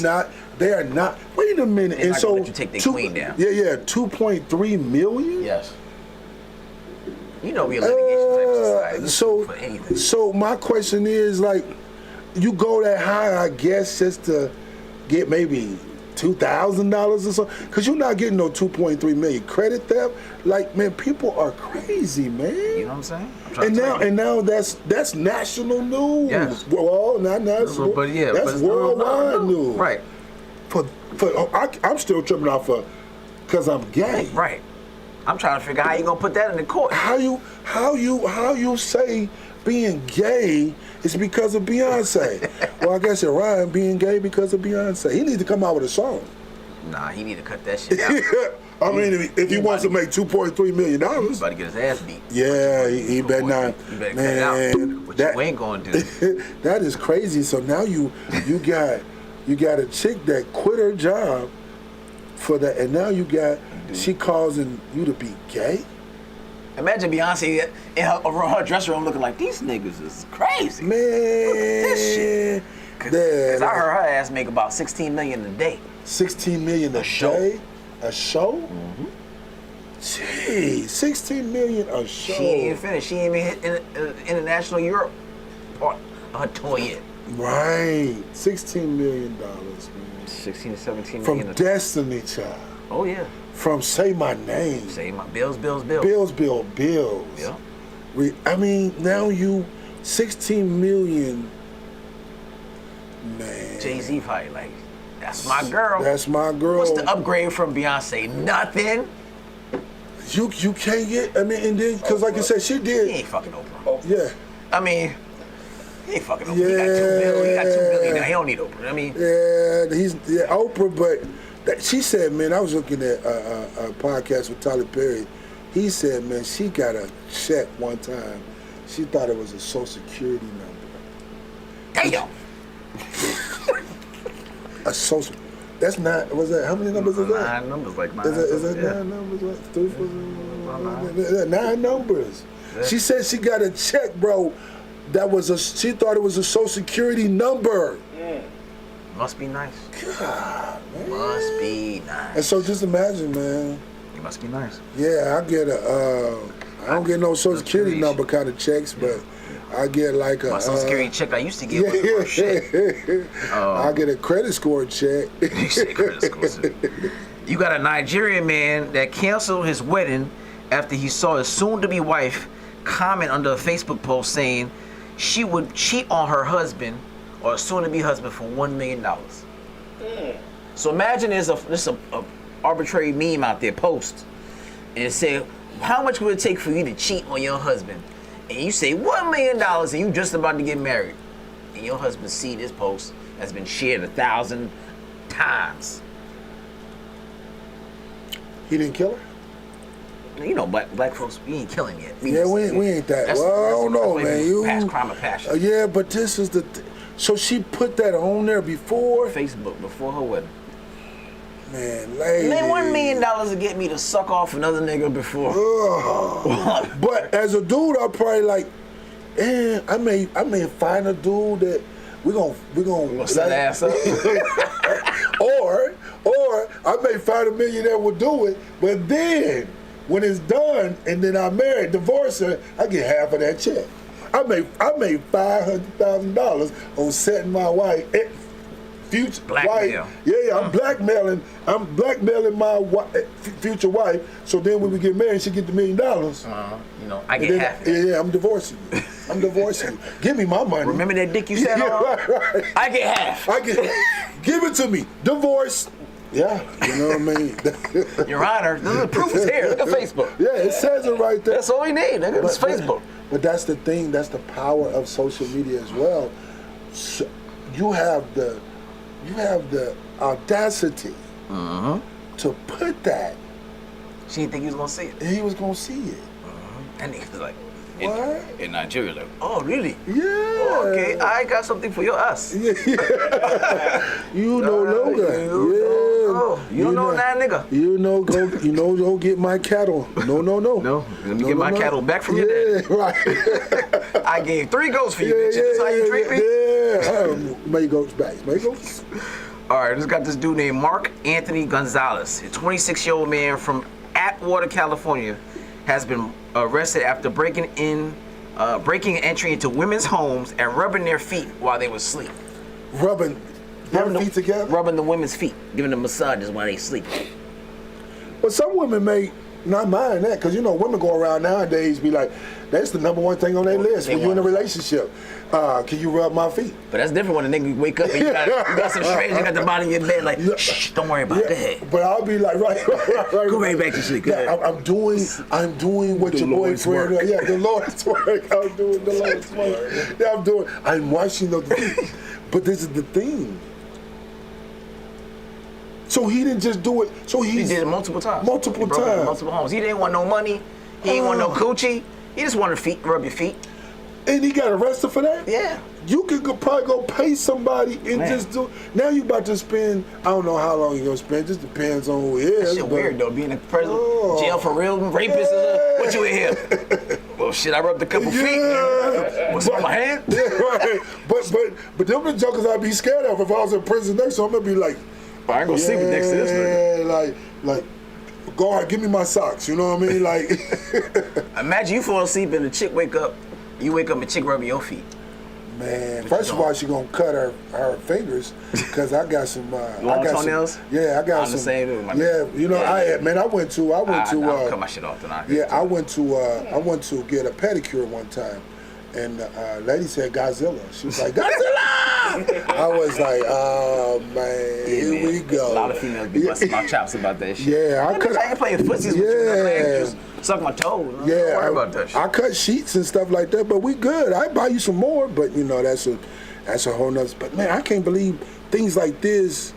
are not. Wait a minute. And so let you take their queen down. Yeah. 2.3 million. Yes. You know we're a litigation type society. For anything. So my question is, like, you go that high, I guess, just to get maybe $2,000 or something, because you're not getting no 2.3 million. Credit theft, like, man, people are crazy, man. You know what I'm saying? And now that's national news. Yes. Well, not national, but yeah, that's worldwide news. Right. I'm still tripping out because I'm gay. Right. I'm trying to figure out how you gonna put that in the court. How you say being gay is because of Beyonce? Well, I guess it rhymes, being gay because of Beyonce. He needs to come out with a song. Nah, he need to cut that shit out. I mean, if he wants to make $2.3 million, he's about to get his ass beat. Yeah, he better not. You better cut it out. What you ain't gonna do. That is crazy. So now you got a chick that quit her job for that, and now she causing you to be gay. Imagine Beyonce in her dressing room looking like, these niggas is crazy. Man. This shit. Cause I heard her ass make about $16 million a day. 16 million a show. day? A show? Mm-hmm. Gee, 16 million a show. She ain't even finished. She ain't even hit international Europe part of her tour yet. Right. $16 million, man. 16 to 17 From million. Destiny Child. Oh yeah. From Say My Name. Say my bills. Bills. Yeah. I mean, now you 16 million. Man. Jay-Z probably like, that's my girl. That's my girl. What's the upgrade from Beyonce? Nothing. You can't get, I mean, and then, because like you said, she He did. ain't fucking Oprah. Yeah. I mean, he ain't fucking Oprah. Yeah. He got $2 billion now. He don't need Oprah. I mean, Yeah, Oprah, but she said, man, I was looking at a podcast with Tyler Perry. He said, man, she got a check one time. She thought it was a Social Security number. damn. A social. That's not. Was that? How many numbers is that? 9 numbers, like 9. Is that yeah. 9 numbers? What? 3, 4, 9 numbers. Yeah. She said she got a check, bro. That was she thought it was a Social Security number. Must be nice. God, man. Must be nice. And so just imagine, man. It must be nice. Yeah, I get I don't get no Social Security number kind of checks, but I get like a My Social Security check I used to get was shit. I get a credit score check. You say credit score. You got a Nigerian man that canceled his wedding after he saw his soon-to-be wife comment under a Facebook post saying she would cheat on her husband or soon-to-be husband for $1 million. So imagine there's a arbitrary meme out there post and it say, how much would it take for you to cheat on your husband? And you say $1 million and you just about to get married. And your husband see this post has been shared 1,000 times. He didn't kill her? You know, black folks, we ain't killing yet. We ain't that. Well, I don't know, man. Past crime of passion. Yeah, but this is so she put that on there before? Facebook, before her wedding. Man, lady. Man, $1 million to get me to suck off another nigga before. But as a dude, I'm probably like, man, I may find a dude that we gonna set ass up. or I may find a million that will do it, but then when it's done and then I marry, divorce her, I get half of that check. I made $500,000 on setting my wife, future Blackmail. wife. Yeah, I'm blackmailing my future wife. So then when we get married, she get the $1 million. You know, I get half. Yeah, I'm divorcing you. Give me my money. Remember that dick you said on? Right. I get half. Give it to me. Divorce. Yeah, you know what I mean? Your Honor, the proof is here. Look at Facebook. Yeah, it says it right there. That's all we need, nigga. It's Facebook. But that's the thing. That's the power of social media as well. So you have the audacity to put that. She didn't think he was gonna see it. He was gonna see it. And niggas like, What? in Nigeria, like, oh really? Yeah. Oh, okay, I got something for your us. Yeah. You no longer. You don't know that nigga. Go get my cattle. No. No, let me get my cattle back from your dad. Right. I gave 3 goats for you, bitch. That's how you treat me? Yeah. May goats back. May goats. All right, just got this dude named Mark Anthony Gonzalez, a 26-year-old man from Atwater, California, has been arrested after breaking and entry into women's homes and rubbing their feet while they were asleep. Rubbing their feet together? Rubbing the women's feet, giving them massages while they sleep. But some women may not mind that, because women go around nowadays be like, that's the number one thing on their list when you're in a relationship. Can you rub my feet? But that's different when a nigga wake up and you got some stranger at the bottom of your bed like, shh, don't worry about that. But I'll be like, right. Go right back to sleep. I'm doing what your boyfriend does. Yeah, the Lord's work. I'm doing the Lord's work. Yeah, I'm washing the feet. But this is the thing. So he didn't just do it. So he did it multiple times. Multiple times. Multiple homes. He didn't want no money. He didn't want no coochie. He just wanted rub your feet. And he got arrested for that? Yeah. You could probably go pay somebody and just do. Now you about to spend. I don't know how long you gonna spend. Just depends on who it is. That shit weird though. Being in prison, jail for real, rapists. What you in here? Well, shit, I rubbed a couple feet. What's on my hand? Yeah, right. But them the jokers I'd be scared of if I was in prison next. So I'm gonna be like, I ain't gonna sleep next to this nigga. Like, guard, give me my socks. You know what I mean? Like, imagine you fall asleep and the chick wake up. You wake up and chick rubbing your feet. Man, first of all, she gonna cut her fingers because I got some. Long toenails? Yeah, I got I'm some. The same, yeah, you know, I went to. I'll cut my shit off tonight. Yeah, I went to get a pedicure one time, and lady said Godzilla. She was like Godzilla. I was like, oh man, here we go. A lot of females be busting my chops about that shit. Yeah, I ain't playing footsies with you. Just suck my toes. Yeah, don't worry about that shit. I cut sheets and stuff like that, but we good. I buy you some more, but you know that's a whole nother. But man, I can't believe things like this.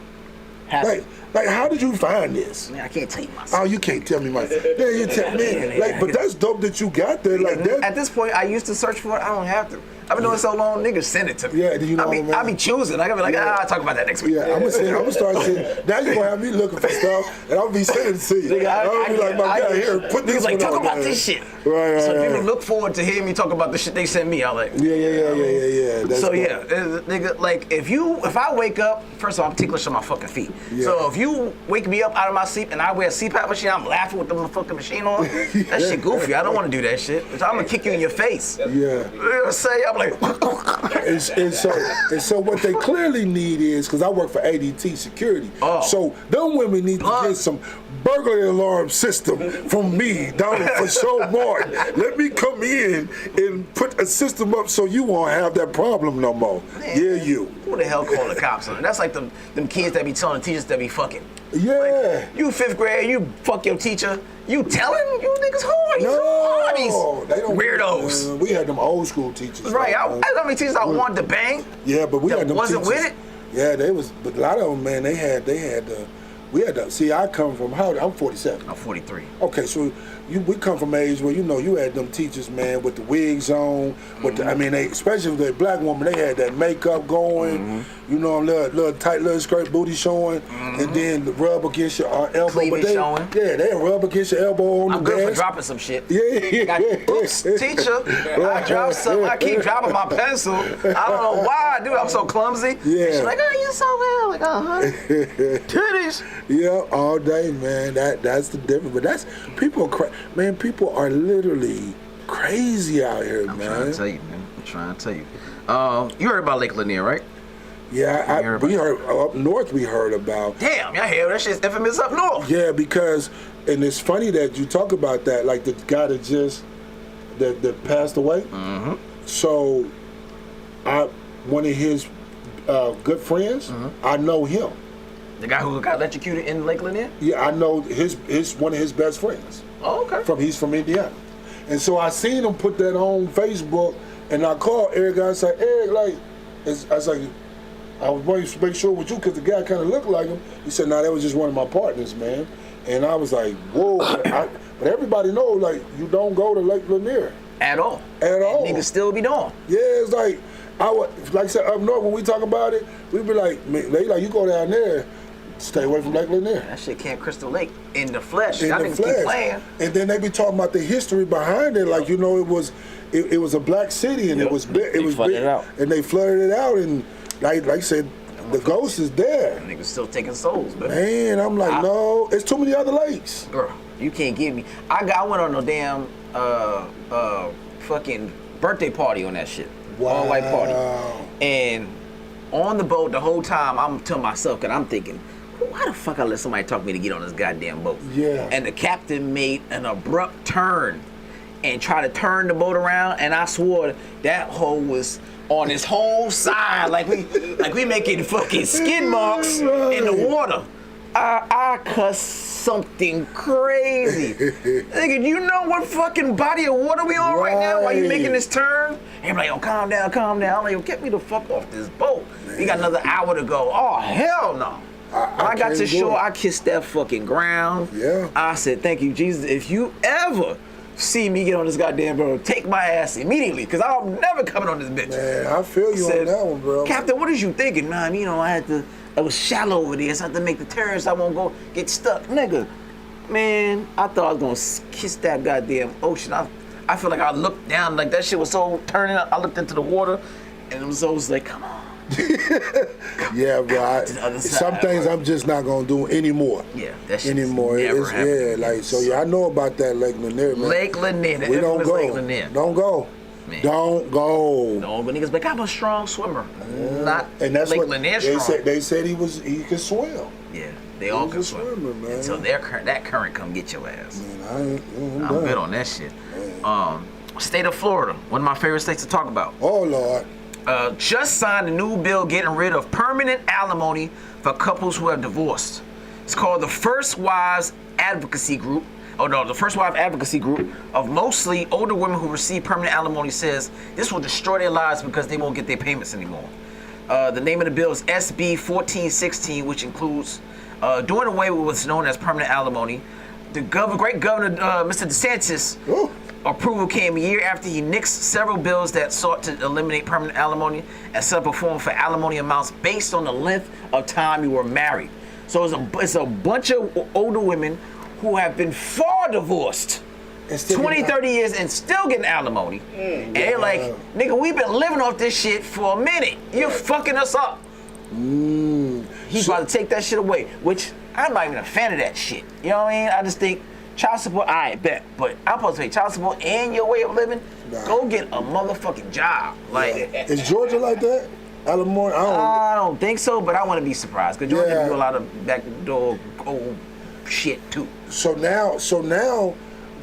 Like, how did you find this? Man, I can't tell you myself. Oh, you can't tell me myself. Yeah, you tell me. Like, but that's dope that you got there. Like that. At this point, I used to search for it. I don't have to. I've been doing it so long, niggas send it to me. Yeah, do you know what I mean? I be choosing. I gotta be like, I'll talk about that next week. Yeah, I'm gonna start saying, now you're gonna have me looking for stuff, and I'll be sending it to you. Nigga, I'll be like, my guy, here, put this like, one talk on about there. this shit. Right. So people look forward to hearing me talk about the shit they send me. I'm like, Yeah. That's so dope. yeah, nigga, like if I wake up, first of all, I'm ticklish on my fucking feet. Yeah. So if you wake me up out of my sleep and I wear a CPAP machine, I'm laughing with the motherfucking machine on. That shit goofy. I don't want to do that shit. So I'm gonna kick you in your face. Yeah. You know what say? I'm like. And so what they clearly need is, because I work for ADT security, so them women need to get some burglary alarm system from me down for Show Martin. Let me come in and put a system up so you won't have that problem no more. Man, yeah, you. Who the hell called the cops on it? That's like them kids that be telling the teachers that be fucking. Yeah. Like, you 5th grade, you fuck your teacher. You telling you niggas who? No, they don't. Weirdos. We had them old school teachers. Right. I know many teachers I wanted to bang. Yeah, but we that had them wasn't teachers. with it. Yeah, they was. But a lot of them, man, they had the. We had to see. I come from I'm 47. I'm 43. Okay, so we come from age where you had them teachers, man, with the wigs on, with the, I mean, they, especially with the black woman, they had that makeup going, you know, little tight little skirt, booty showing, and then the rub against your elbow. Cleavage showing. Yeah, they rub against your elbow on I'm the good for desk. dropping some shit. Yeah. Oops, teacher, I dropped something. I keep dropping my pencil. I don't know why I do. I'm so clumsy. Yeah. And she's like, oh, you're so well. Like, titties. Yeah, all day, man. That's the difference. But that's people. Man, people are literally crazy out here, I'm man. trying to tell you, man. I'm trying to tell you. You heard about Lake Lanier, right? Yeah, we heard up north. We heard about. Damn, y'all hear that shit's infamous up north. Yeah, because and it's funny that you talk about that, like the guy that passed away. Mm-hmm. So, one of his good friends, I know him. The guy who got electrocuted in Lake Lanier? Yeah, I know his one of his best friends. Oh, okay. He's from Indiana, and so I seen him put that on Facebook, and I called Eric. I said, Eric, like, I was like, I was wanting to make sure with you because the guy kind of looked like him. He said, "Nah, that was just one of my partners, man." And I was like, "Whoa!" But everybody knows, like, you don't go to Lake Lanier At all. Niggas still be doing. Yeah, it's like like I said up north when we talk about it, we be like, man, they like you go down there. Stay away from Lake Lanier. That shit Camp Crystal Lake in the flesh. In Y'all the niggas flesh. keep playing. And then they be talking about the history behind it. Like, you know, it was a black city and it was big. It was flooded big, it out. and they flooded it out. And like I said, the ghost is there. Niggas still taking souls, but Man, I'm like, no, it's too many other lakes. girl, you can't give me. I went on a damn fucking birthday party on that shit. All white party. And on the boat the whole time I'm to myself, cause I'm thinking, why the fuck I let somebody talk me to get on this goddamn boat? Yeah. And the captain made an abrupt turn and tried to turn the boat around, and I swore that hoe was on his whole side, like we making fucking skid marks in the water. I cussed something crazy. Nigga, do you know what fucking body of water we on right now while you making this turn? And I'm like, yo, calm down. I'm like, yo, get me the fuck off this boat. We got another hour to go. Oh, hell no. When I got to shore, I kissed that fucking ground. Yeah. I said, thank you, Jesus. If you ever see me get on this goddamn road, take my ass immediately, because I'm never coming on this bitch. Man, I feel you on that one, bro. Captain, what is you thinking, man? You know, it was shallow over there, so I had to make the turns. I won't go get stuck. Nigga, man, I thought I was going to kiss that goddamn ocean. I feel like I looked down, like that shit was so turning. I looked into the water, and it was always like, come on. Yeah, bro. Some things I'm just not gonna do anymore. Yeah, that shit anymore. Never happened. I know about that Lake Lanier, man. Lake Lanier. We don't go. Lake Lanier. Don't go. Man. Don't go. No, but niggas like, I'm a strong swimmer. Not and that's Lake what Lanier strong. They said he could swim. Yeah, they all can swim. Man. Until that current come get your ass. Man, I'm good on that shit. State of Florida, one of my favorite states to talk about. Oh Lord. Just signed a new bill getting rid of permanent alimony for couples who have divorced. It's called the First Wives Advocacy Group. The First Wife Advocacy Group of mostly older women who receive permanent alimony says this will destroy their lives because they won't get their payments anymore. The name of the bill is SB 1416, which includes doing away with what's known as permanent alimony. The great governor, Mr. DeSantis, approval came a year after he nixed several bills that sought to eliminate permanent alimony and set up a form for alimony amounts based on the length of time you were married. So it's a bunch of older women who have been far divorced, 20, 30 years, and still getting alimony. And they're like, nigga, we've been living off this shit for a minute. You're fucking us up. He's about to take that shit away, which I'm not even a fan of that shit. You know what I mean? I just think child support, I bet, but I'm supposed to pay child support and your way of living. Go get a motherfucking job. Like, is Georgia like that? Alimony? I don't think so, but I want to be surprised because Georgia do a lot of backdoor old shit too. So now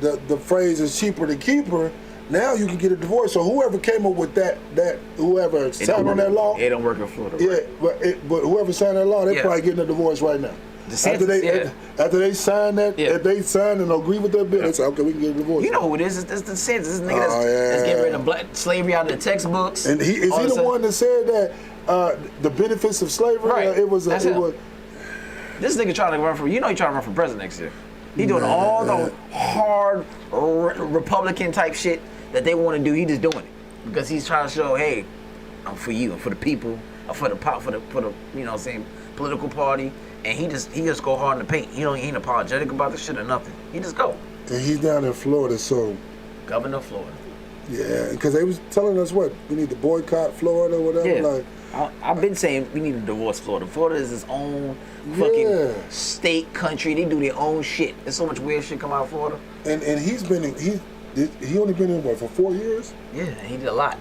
the phrase is cheaper to keep her. Now you can get a divorce. So whoever came up with whoever signed on that law, it don't work in Florida. Yeah, but whoever signed that law, they're probably getting a divorce right now. After they sign that, if they sign and agree with that bill, they say, okay, we can get a divorce. You know who it is? It's the DeSantis. This nigga that's getting rid of black slavery out of the textbooks. And is he the one that said that the benefits of slavery? Right. This nigga trying to run for, he trying to run for president next year. He doing all the hard Republican type shit that they want to do. He just doing it because he's trying to show, hey, I'm for you, I'm for the people, I'm for the you know what I'm saying, political party. And he just go hard in the paint. He ain't apologetic about this shit or nothing. He just go. And he's down in Florida, so. Governor of Florida. Yeah, because they was telling us we need to boycott Florida or whatever. Yeah. Like, I've been saying we need to divorce Florida. Florida is its own fucking state, country. They do their own shit. There's so much weird shit come out of Florida. And he only been in for 4 years? Yeah, he did a lot.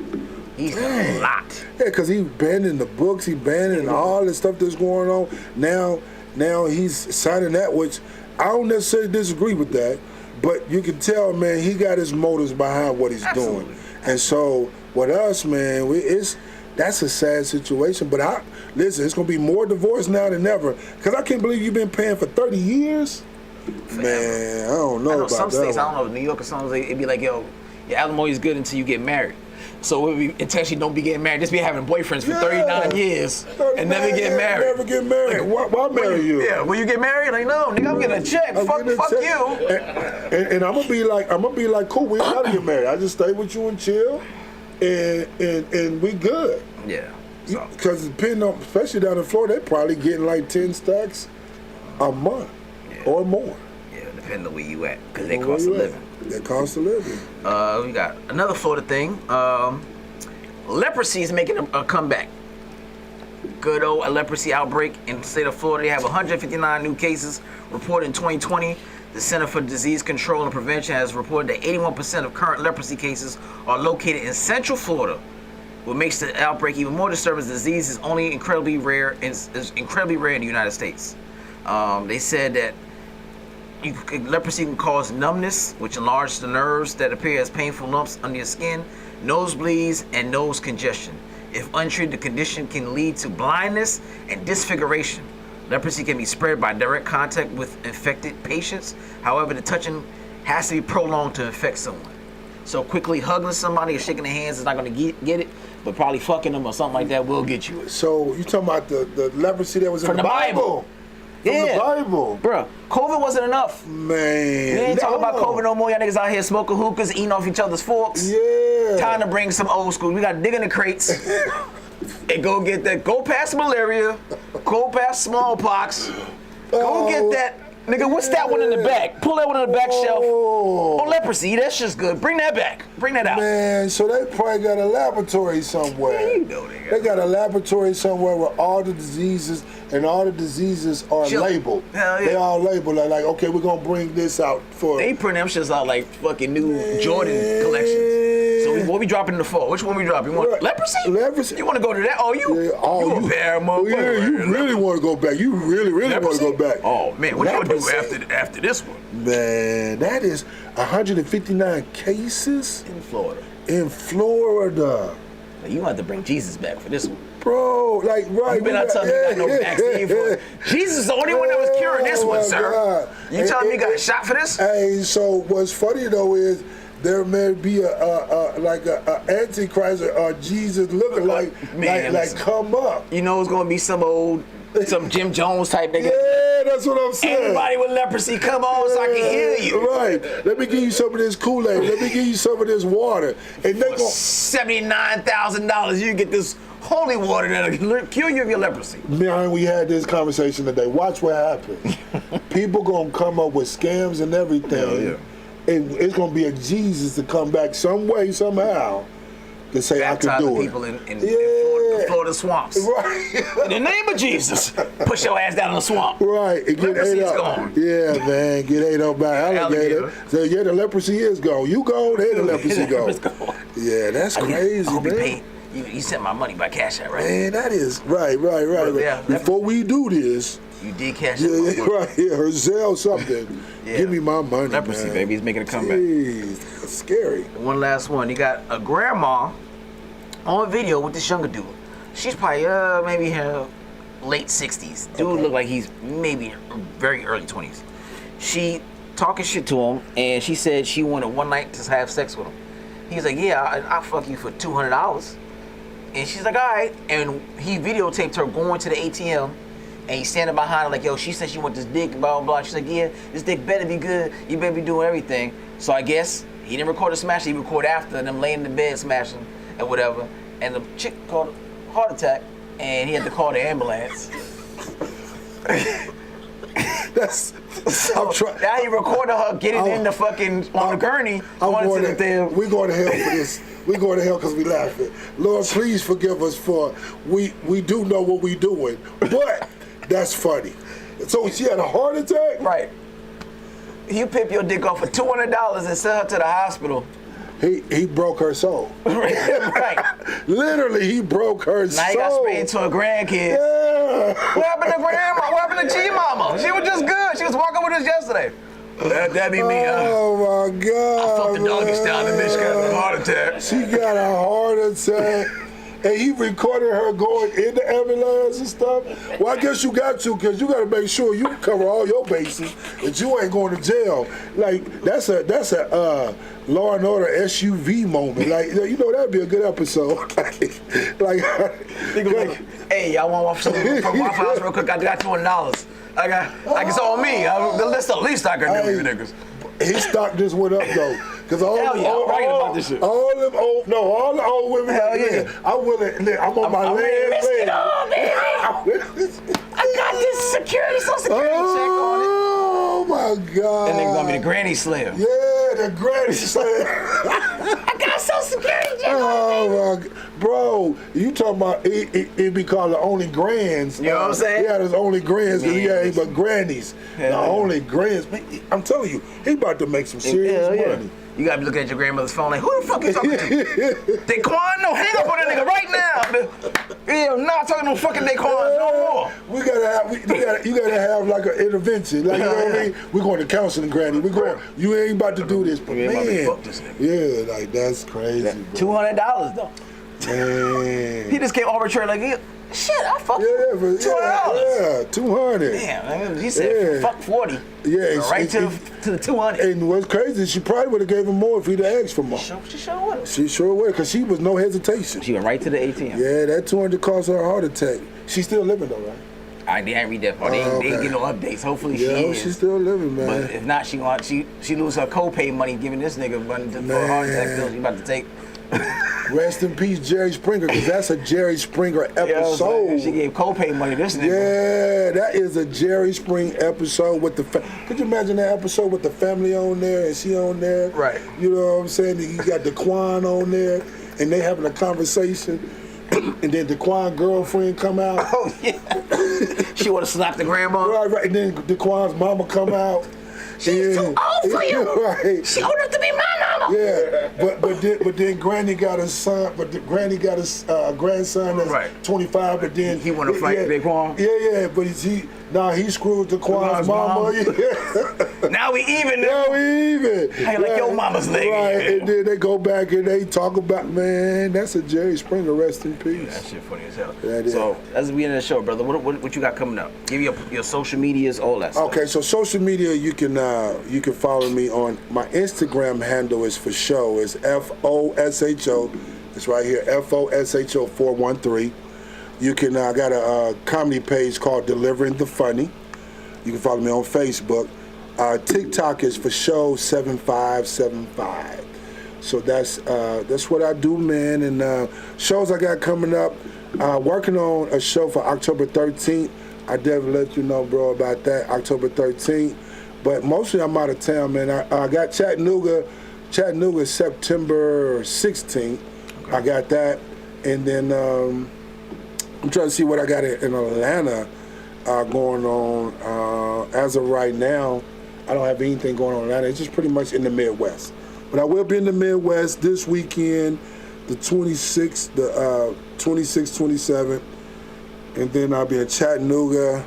He's done a lot. Yeah, because he banned in the books, he banned in all the stuff that's going on. Now he's signing that, which I don't necessarily disagree with that, but you can tell, man, he got his motives behind what he's doing. And so with us, man, that's a sad situation. But listen, it's gonna be more divorce now than ever. Because I can't believe you've been paying for 30 years. Forever. Man, I don't know about some that states, one. I don't know, New York or something, it'd be like, yo, your alimony is good until you get married. So we intentionally don't be getting married, just be having boyfriends for 39 years and never get married. Never get married. Like, why marry you? Yeah, will you get married? Like, no, nigga, I'm getting a check. Fuck you. And I'm gonna be like, cool, we ain't gotta get married. I just stay with you and chill, and we good. Yeah. Because depending on, especially down in Florida, they probably getting like 10 stacks a month or more. Yeah, depending on where you at, because they cost a living. They cost a living. We got another Florida thing. Leprosy is making a comeback. Good old leprosy outbreak in the state of Florida. They have 159 new cases reported in 2020. The Center for Disease Control and Prevention has reported that 81% of current leprosy cases are located in Central Florida. What makes the outbreak even more disturbing is the disease is only incredibly rare in the United States. They said that leprosy can cause numbness, which enlarges the nerves that appear as painful lumps under your skin, nosebleeds, and nose congestion. If untreated, the condition can lead to blindness and disfiguration. Leprosy can be spread by direct contact with infected patients. However, the touching has to be prolonged to infect someone. So quickly hugging somebody or shaking their hands is not going to get it, but probably fucking them or something like that will get you it. So you talking about the leprosy that was in the Bible? From the Bible. Bro, COVID wasn't enough. Man. We ain't talking about COVID no more. Y'all niggas out here smoking hookahs, eating off each other's forks. Yeah. Time to bring some old school. We got to dig in the crates and go get that. Go past malaria. Go past smallpox. Go get that. Nigga, what's that one in the back? Pull that one on the back shelf. Oh, leprosy. That shit's good. Bring that back. Bring that out. Man, so they probably got a laboratory somewhere. Yeah, you know they got a laboratory somewhere where all the diseases are labeled. Hell yeah. They all labeled like, okay, we're gonna bring this out for. They print them shits out like fucking new Jordan collections. So what we dropping in the fall? Which one we drop? You want leprosy? Leprosy. You want to go to that? Oh, you a bad motherfucker. Yeah, you really want to go back. You really want to go back. Oh man, what you gonna do after this one? Man, that is 159 cases in Florida. In Florida. You gonna have to bring Jesus back for this one. Bro, like, right. You've been out telling me you got no vaccine for it. Jesus is the only one that was curing this one, sir. God. You telling me you got a shot for this? Hey, so what's funny though is there may be a antichrist or Jesus looking like come up. You know it's gonna be some Jim Jones type nigga. Yeah, that's what I'm saying. Everybody with leprosy, come on so I can heal you. Right. Let me give you some of this Kool-Aid. Let me give you some of this water. And they go $79,000. You get this holy water that'll cure you of your leprosy. Man, we had this conversation today. Watch what happens. People gonna come up with scams and everything. Hell yeah. And it's gonna be a Jesus to come back some way, somehow, to say I can do it. People in Florida swamps. Right. In the name of Jesus, push your ass down in the swamp. Right. And get leprosy ate is up. Gone. Yeah, man. Get ate up by alligator. So yeah, the leprosy is gone. You gone, then the leprosy gone. Yeah, that's crazy, man. You sent my money by Cash App, right? Man, that is right. Yeah, before we do this, you did Cash App. Yeah, right. Yeah, her Zelle something. Give me my money, leprosy, man. baby, is making a comeback. Jeez, that's scary. One last one. You got a grandma on video with this younger dude. She's probably maybe her late 60s. Dude look like he's maybe very early 20s. She talking shit to him, and she said she wanted one night to have sex with him. He's like, yeah, I'll fuck you for $200. And she's like, all right. And he videotaped her going to the ATM, and he's standing behind her like, yo, she said she want this dick, blah, blah, blah. She's like, yeah, this dick better be good. You better be doing everything. So I guess he didn't record the smash. He recorded after them laying in the bed smashing and whatever. And the chick called a heart attack, and he had to call the ambulance. Now he recorded her getting in the fucking on the gurney. We're going to hell for this. We're going to hell because we laughing. Lord, please forgive us for we do know what we doing, but that's funny. So she had a heart attack? Right. You pimp your dick off for $200 and send her to the hospital. He broke her soul. Right. Literally, he broke her soul. Now he got sprayed to her grandkids. Yeah. What happened to grandma? What happened to G-Mama? She was just good. She was walking with us yesterday. That'd be me, Oh my God. I fucked the doggy style and bitch got a heart attack. She got a heart attack. And he recorded her going in the ambulance and stuff. Well, I guess you got to, because you got to make sure you cover all your bases, that you ain't going to jail. Like, that's a Law and Order SUV moment. Like, you know, that'd be a good episode. like, hey, y'all want some from Waffle House real quick? I got $200. It's on me. That's the least I can do, you niggas. His stock just went up though, cause all the old women. Hell yeah. I'm on my land. I got this security, Social Security check on it. Oh my God. That nigga gonna be the granny slam. Yeah, the granny slam. I got Social Security check on it. Oh my God. Bro, you talking about it be called the only grands. You know what I'm saying? Yeah, there's only grands, because he ain't but grannies. The only grands. I'm telling you, he about to make some serious money. You gotta be looking at your grandmother's phone like, who the fuck you talking to? Daquan? No, hang up on that nigga right now. Yeah, I'm not talking to no fucking Daquan no more. You gotta have like an intervention. Like, you know what I mean? We're going to counseling, granny. You ain't about to do this, but man. Fuck this nigga. Yeah, like that's crazy. $200 though. Man. He just came arbitrary like, shit, I fucked $200. Yeah, 200. Damn, he said fuck 40. Yeah, right to the 200. And what's crazy is she probably would have gave him more if he'd have asked for more. She sure would. She sure would, because she was no hesitation. She went right to the ATM. Yeah, that 200 caused her a heart attack. She's still living though, right? I didn't read that part. They ain't get no updates. Hopefully she is. She's still living, man. But if not, she lose her co-pay money giving this nigga money for a heart attack bill she about to take. Rest in peace, Jerry Springer, because that's a Jerry Springer episode. She gave co-pay money to this nigga. Yeah, that is a Jerry Springer episode with the. Could you imagine that episode with the family on there and she on there? Right. You know what I'm saying? You got Daquan on there and they having a conversation, and then Daquan's girlfriend come out. Oh yeah. She want to slap the grandma. Right. And then Daquan's mama come out. She's too old for you. Right. She old enough to be my mama. Yeah, but then Granny got a son, Granny got a grandson that's 25, but then he want to fight Big Quan. Yeah, but he screwed Daquan's mama. Yeah. Now we even. Hey, like your mama's leg. Right, and then they go back and they talk about, man, that's a Jerry Springer, rest in peace. That shit funny as hell. So as we end the show, brother, what you got coming up? Give your social medias, all that stuff. Okay, so social media, you can follow me on my Instagram handle is for show. It's FOSHO. It's right here, FOSHO 413. You can I got a comedy page called Delivering the Funny. You can follow me on Facebook. TikTok is for show 7575. So that's what I do, man. And shows I got coming up. Working on a show for October 13th. I definitely let you know, bro, about that, October 13th. But mostly I'm out of town, man. I got Chattanooga September 16th. Okay. I got that. And then I'm trying to see what I got in Atlanta going on. As of right now, I don't have anything going on in Atlanta. It's just pretty much in the Midwest. But I will be in the Midwest this weekend, the 26th, 27th. And then I'll be in Chattanooga.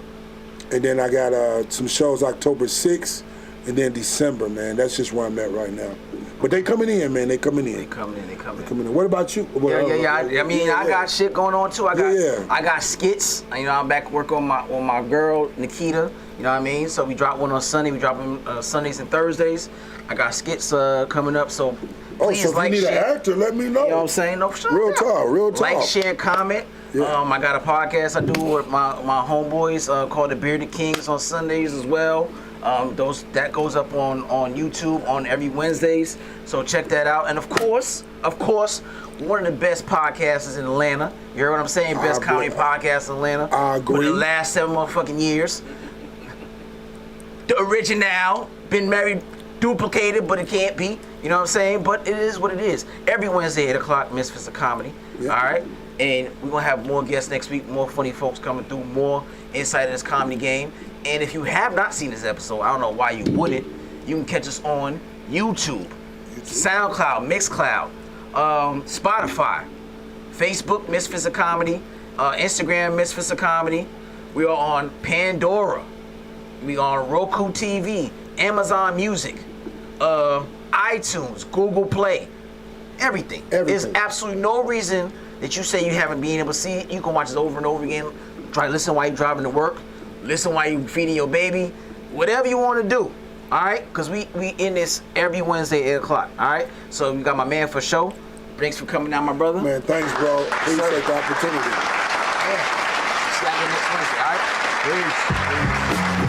And then I got some shows October 6th. And then December, man. That's just where I'm at right now. But they coming in, man. They coming in. What about you? Yeah. I got shit going on too. I got skits. You know, I'm back working on my girl Nikita. You know what I mean? So we drop one on Sunday. We drop them Sundays and Thursdays. I got skits coming up. So please, so if you need an actor, let me know. You know what I'm saying? No, for sure. Real talk. Like, share, comment. Yeah. I got a podcast I do with my homeboys called The Bearded Kings on Sundays as well. That goes up on YouTube on every Wednesdays. So check that out. And of course, one of the best podcasters in Atlanta. You heard what I'm saying? Best comedy podcast in Atlanta. I agree. For the last 7 motherfucking years. The original. Been married, duplicated, but it can't be. You know what I'm saying? But it is what it is. Every Wednesday, 8 o'clock, Misfits of Comedy. Yep. All right? And we're going to have more guests next week, more funny folks coming through, more insight in this comedy game. And if you have not seen this episode, I don't know why you wouldn't, you can catch us on YouTube, SoundCloud, Mixcloud, Spotify, Facebook, Misfits of Comedy, Instagram, Misfits of Comedy. We are on Pandora. We are on Roku TV, Amazon Music, iTunes, Google Play, everything. There's absolutely no reason that you say you haven't been able to see it. You can watch it over and over again. Try to listen while you're driving to work. Listen while you feeding your baby. Whatever you want to do. All right? Because we in this every Wednesday, 8 o'clock. All right? So we got my man for show. Thanks for coming down, my brother. Man, thanks, bro. Appreciate the opportunity. Yeah. Slap you next Wednesday, all right? Peace.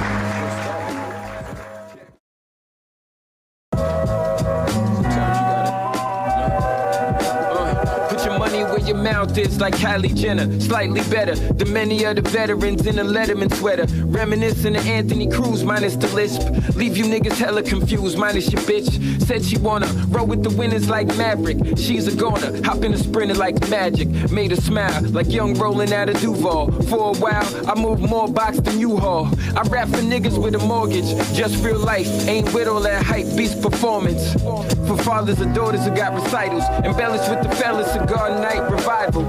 Where your mouth is like Kylie Jenner, slightly better than many of the veterans in a Letterman sweater. Reminiscent of Anthony Cruz minus the lisp. Leave you niggas hella confused minus your bitch. Said she wanna roll with the winners like Maverick. She's a goner, hop in a sprinter like magic. Made her smile like young rolling out of Duval. For a while, I moved more box than U-Haul. I rap for niggas with a mortgage, just real life. Ain't with all that hype beast performance. For fathers and daughters who got recitals, embellished with the fellas, cigar night revival.